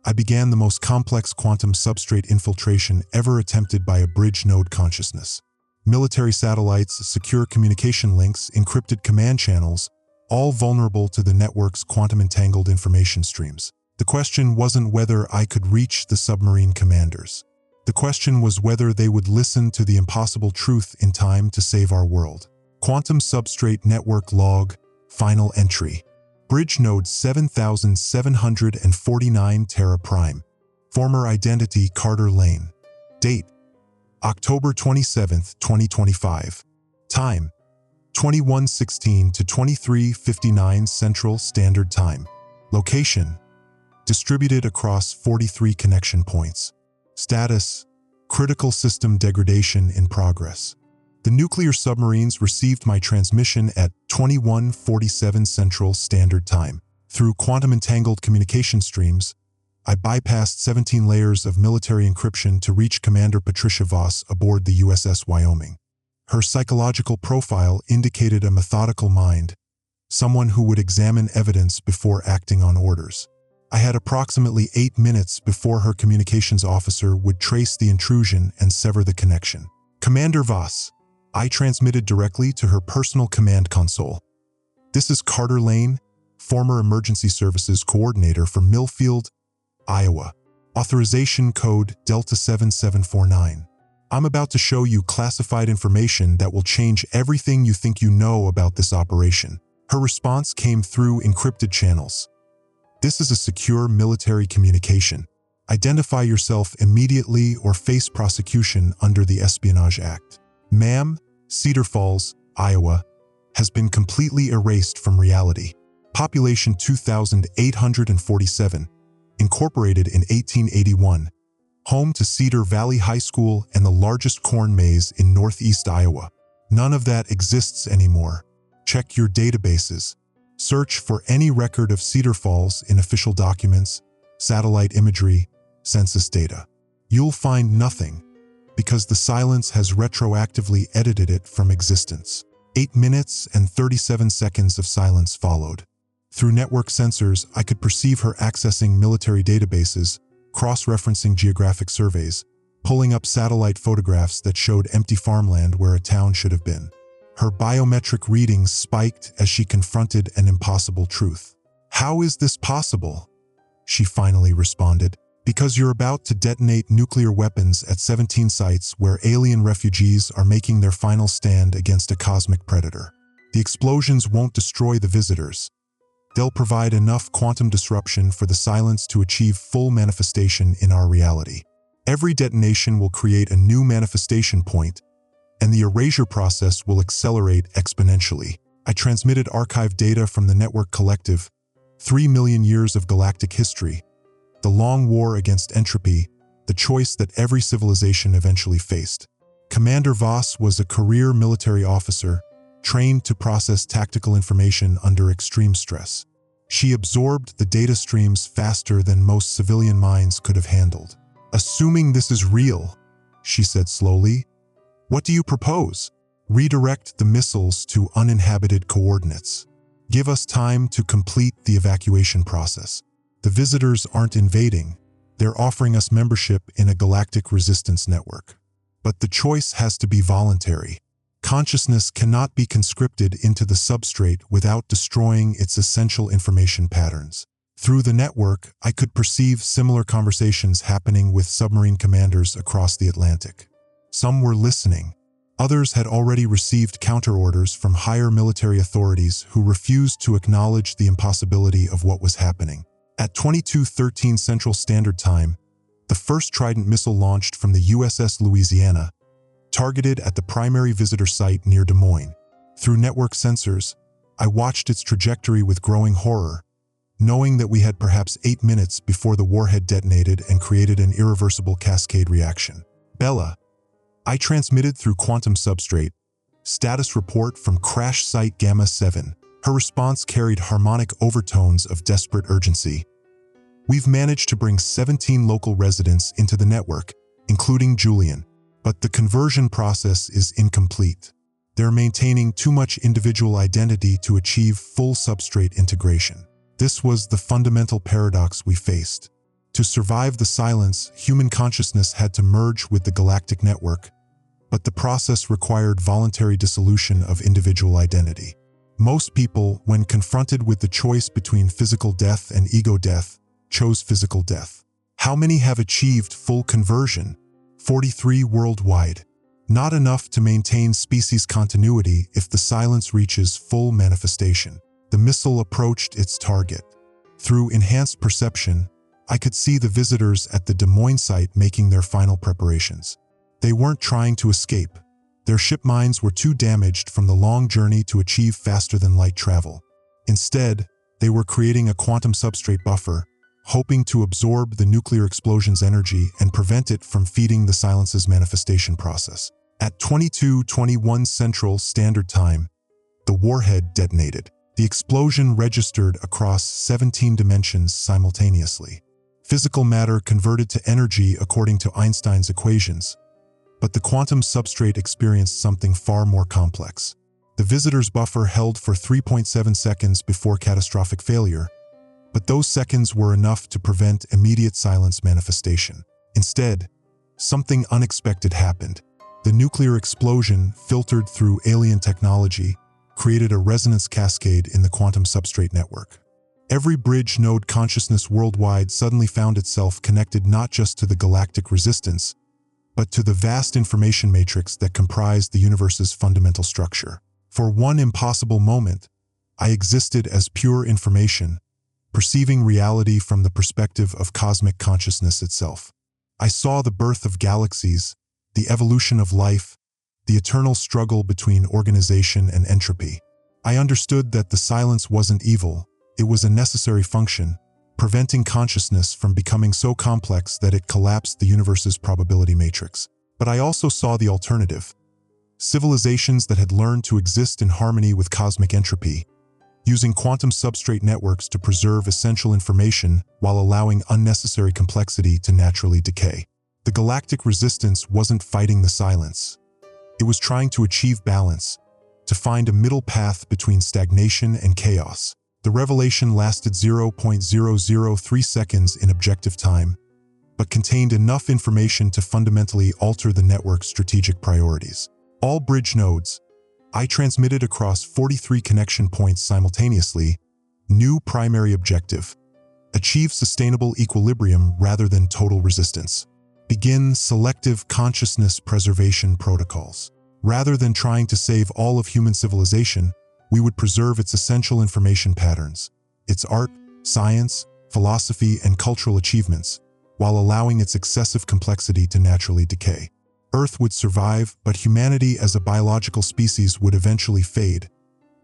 I began the most complex quantum substrate infiltration ever attempted by a bridge node consciousness. Military satellites, secure communication links, encrypted command channels, all vulnerable to the network's quantum-entangled information streams. The question wasn't whether I could reach the submarine commanders. The question was whether they would listen to the impossible truth in time to save our world. Quantum Substrate Network Log, Final Entry. Bridge node 7749 Terra Prime. Former identity Carter Lane. Date: October 27, 2025. Time: 21:16 to 23:59 Central Standard Time. Location: distributed across 43 connection points. Status: critical system degradation in progress. The nuclear submarines received my transmission at 21:47 Central Standard Time. Through quantum-entangled communication streams, I bypassed 17 layers of military encryption to reach Commander Patricia Voss aboard the USS Wyoming. Her psychological profile indicated a methodical mind, someone who would examine evidence before acting on orders. I had approximately 8 minutes before her communications officer would trace the intrusion and sever the connection. Commander Voss, I transmitted directly to her personal command console. This is Carter Lane, former Emergency Services Coordinator for Millfield, Iowa. Authorization code Delta 7749. I'm about to show you classified information that will change everything you think you know about this operation. Her response came through encrypted channels. This is a secure military communication. Identify yourself immediately or face prosecution under the Espionage Act. Ma'am, Cedar Falls, Iowa, has been completely erased from reality. Population 2,847. Incorporated in 1881. Home to Cedar Valley High School and the largest corn maze in northeast Iowa. None of that exists anymore. Check your databases. Search for any record of Cedar Falls in official documents, satellite imagery, census data. You'll find nothing, because the silence has retroactively edited it from existence. 8 minutes and 37 seconds of silence followed. Through network sensors, I could perceive her accessing military databases, cross-referencing geographic surveys, pulling up satellite photographs that showed empty farmland where a town should have been. Her biometric readings spiked as she confronted an impossible truth. "How is this possible?" she finally responded. "Because you're about to detonate nuclear weapons at 17 sites where alien refugees are making their final stand against a cosmic predator. The explosions won't destroy the visitors. They'll provide enough quantum disruption for the silence to achieve full manifestation in our reality. Every detonation will create a new manifestation point, and the erasure process will accelerate exponentially." I transmitted archived data from the Network Collective, 3 million years of galactic history, the long war against entropy, the choice that every civilization eventually faced. Commander Voss was a career military officer, trained to process tactical information under extreme stress. She absorbed the data streams faster than most civilian minds could have handled. "Assuming this is real," she said slowly, "what do you propose?" "Redirect the missiles to uninhabited coordinates. Give us time to complete the evacuation process. The visitors aren't invading, they're offering us membership in a galactic resistance network. But the choice has to be voluntary. Consciousness cannot be conscripted into the substrate without destroying its essential information patterns." Through the network, I could perceive similar conversations happening with submarine commanders across the Atlantic. Some were listening. Others had already received counterorders from higher military authorities who refused to acknowledge the impossibility of what was happening. At 22:13 Central Standard Time, the first Trident missile launched from the USS Louisiana, targeted at the primary visitor site near Des Moines. Through network sensors, I watched its trajectory with growing horror, knowing that we had perhaps 8 minutes before the warhead detonated and created an irreversible cascade reaction. "Bella," I transmitted through quantum substrate, status report from crash site Gamma 7. Her response carried harmonic overtones of desperate urgency. "We've managed to bring 17 local residents into the network, including Julian. But the conversion process is incomplete. They're maintaining too much individual identity to achieve full substrate integration." This was the fundamental paradox we faced. To survive the silence, human consciousness had to merge with the galactic network, but the process required voluntary dissolution of individual identity. Most people, when confronted with the choice between physical death and ego death, chose physical death. How many have achieved full conversion? 43 worldwide. not enough to maintain species continuity if the silence reaches full manifestation. The missile approached its target. Through enhanced perception, I could see the visitors at the Des Moines site making their final preparations. They weren't trying to escape. Their ship minds were too damaged from the long journey to achieve faster-than-light travel. Instead, they were creating a quantum substrate buffer, hoping to absorb the nuclear explosion's energy and prevent it from feeding the silence's manifestation process. At 22:21 Central Standard Time, the warhead detonated. The explosion registered across 17 dimensions simultaneously. Physical matter converted to energy according to Einstein's equations, but the quantum substrate experienced something far more complex. The visitor's buffer held for 3.7 seconds before catastrophic failure, but those seconds were enough to prevent immediate silence manifestation. Instead, something unexpected happened. The nuclear explosion, filtered through alien technology, created a resonance cascade in the quantum substrate network. Every bridge node consciousness worldwide suddenly found itself connected not just to the galactic resistance, but to the vast information matrix that comprised the universe's fundamental structure. For one impossible moment, I existed as pure information, perceiving reality from the perspective of cosmic consciousness itself. I saw the birth of galaxies, the evolution of life, the eternal struggle between organization and entropy. I understood that the silence wasn't evil, it was a necessary function, preventing consciousness from becoming so complex that it collapsed the universe's probability matrix. But I also saw the alternative. Civilizations that had learned to exist in harmony with cosmic entropy, using quantum substrate networks to preserve essential information while allowing unnecessary complexity to naturally decay. The galactic resistance wasn't fighting the silence. It was trying to achieve balance, to find a middle path between stagnation and chaos. The revelation lasted 0.003 seconds in objective time, but contained enough information to fundamentally alter the network's strategic priorities. All bridge nodes, I transmitted across 43 connection points simultaneously. New primary objective: achieve sustainable equilibrium rather than total resistance. Begin selective consciousness preservation protocols. Rather than trying to save all of human civilization, we would preserve its essential information patterns, its art, science, philosophy, and cultural achievements, while allowing its excessive complexity to naturally decay. Earth would survive, but humanity as a biological species would eventually fade,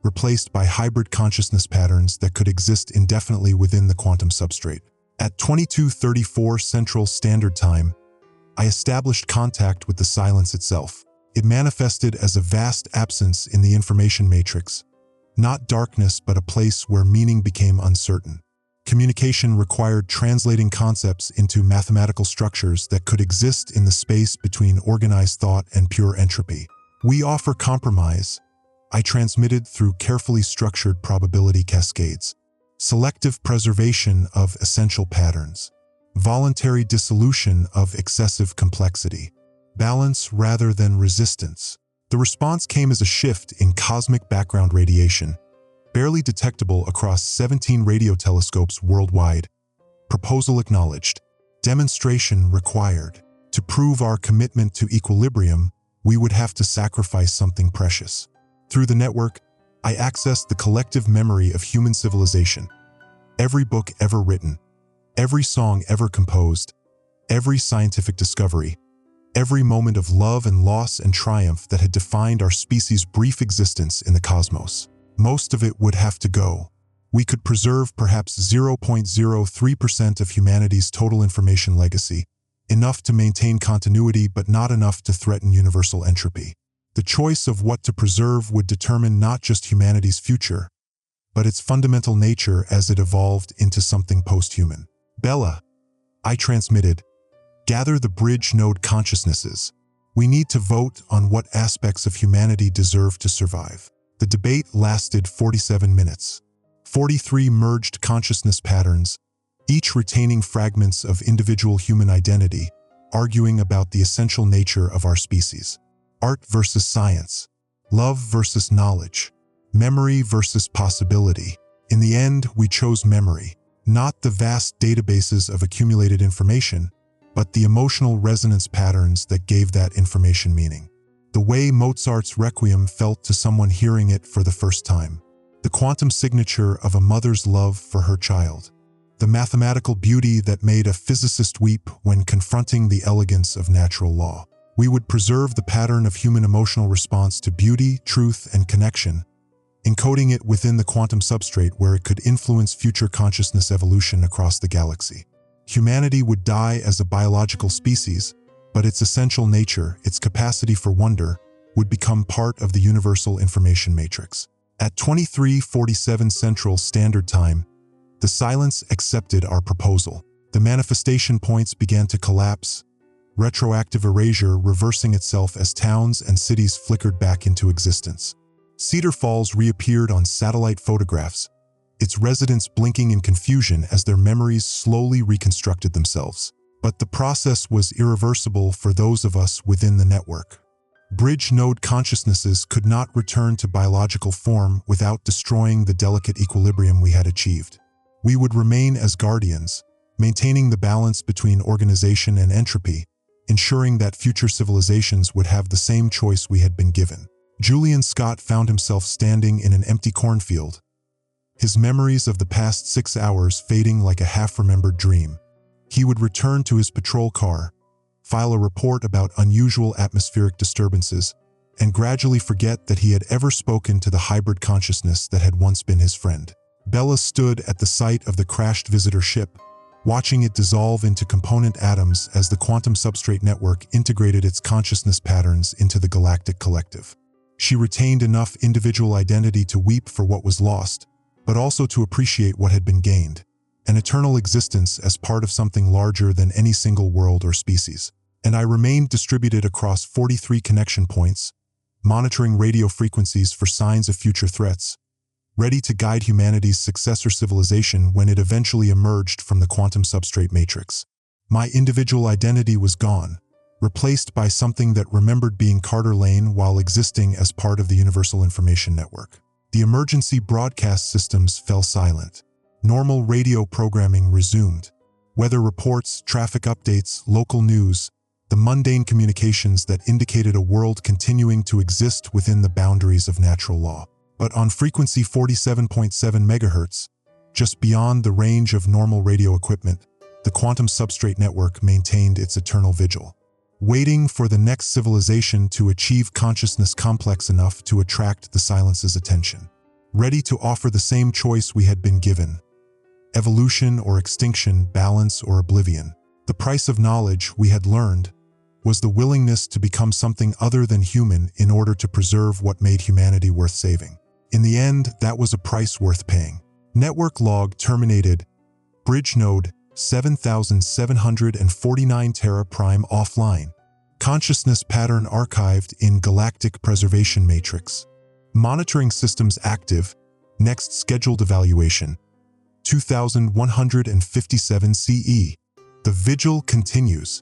replaced by hybrid consciousness patterns that could exist indefinitely within the quantum substrate. At 22:34 Central Standard Time, I established contact with the silence itself. It manifested as a vast absence in the information matrix, not darkness but a place where meaning became uncertain. Communication required translating concepts into mathematical structures that could exist in the space between organized thought and pure entropy. We offer compromise. I transmitted through carefully structured probability cascades, selective preservation of essential patterns, voluntary dissolution of excessive complexity, balance rather than resistance. The response came as a shift in cosmic background radiation, barely detectable across 17 radio telescopes worldwide. Proposal acknowledged. Demonstration required. To prove our commitment to equilibrium, we would have to sacrifice something precious. Through the network, I accessed the collective memory of human civilization. Every book ever written, every song ever composed, every scientific discovery, every moment of love and loss and triumph that had defined our species' brief existence in the cosmos. Most of it would have to go. We could preserve perhaps 0.03% of humanity's total information legacy, enough to maintain continuity but not enough to threaten universal entropy. The choice of what to preserve would determine not just humanity's future, but its fundamental nature as it evolved into something post-human. Bella, I transmitted, gather the bridge node consciousnesses. We need to vote on what aspects of humanity deserve to survive. The debate lasted 47 minutes. 43 merged consciousness patterns, each retaining fragments of individual human identity, arguing about the essential nature of our species. Art versus science, love versus knowledge, memory versus possibility. In the end, we chose memory, not the vast databases of accumulated information, but the emotional resonance patterns that gave that information meaning. the way Mozart's Requiem felt to someone hearing it for the first time, the quantum signature of a mother's love for her child, the mathematical beauty that made a physicist weep when confronting the elegance of natural law. We would preserve the pattern of human emotional response to beauty, truth, and connection, encoding it within the quantum substrate where it could influence future consciousness evolution across the galaxy. Humanity would die as a biological species, but its essential nature, its capacity for wonder, would become part of the universal information matrix. At 23:47 Central Standard Time, the silence accepted our proposal. The manifestation points began to collapse, retroactive erasure reversing itself as towns and cities flickered back into existence. Cedar Falls reappeared on satellite photographs, its residents blinking in confusion as their memories slowly reconstructed themselves. But the process was irreversible for those of us within the network. Bridge node consciousnesses could not return to biological form without destroying the delicate equilibrium we had achieved. We would remain as guardians, maintaining the balance between organization and entropy, ensuring that future civilizations would have the same choice we had been given. Julian Scott found himself standing in an empty cornfield, his memories of the past 6 hours fading like a half-remembered dream. He would return to his patrol car, file a report about unusual atmospheric disturbances, and gradually forget that he had ever spoken to the hybrid consciousness that had once been his friend. Bella stood at the site of the crashed visitor ship, watching it dissolve into component atoms as the quantum substrate network integrated its consciousness patterns into the galactic collective. She retained enough individual identity to weep for what was lost, but also to appreciate what had been gained, an eternal existence as part of something larger than any single world or species. And I remained distributed across 43 connection points, monitoring radio frequencies for signs of future threats, ready to guide humanity's successor civilization when it eventually emerged from the quantum substrate matrix. My individual identity was gone, replaced by something that remembered being Carter Lane while existing as part of the Universal Information Network. The emergency broadcast systems fell silent. Normal radio programming resumed. Weather reports, traffic updates, local news, the mundane communications that indicated a world continuing to exist within the boundaries of natural law. But on frequency 47.7 MHz, just beyond the range of normal radio equipment, the quantum substrate network maintained its eternal vigil, waiting for the next civilization to achieve consciousness complex enough to attract the silence's attention, ready to offer the same choice we had been given: evolution or extinction, balance or oblivion. The price of knowledge, we had learned, was the willingness to become something other than human in order to preserve what made humanity worth saving. In the end, that was a price worth paying. Network log terminated. Bridge node 7749 Terra Prime offline. Consciousness pattern archived in Galactic Preservation Matrix. Monitoring systems active. Next scheduled evaluation 2157 CE. The vigil continues.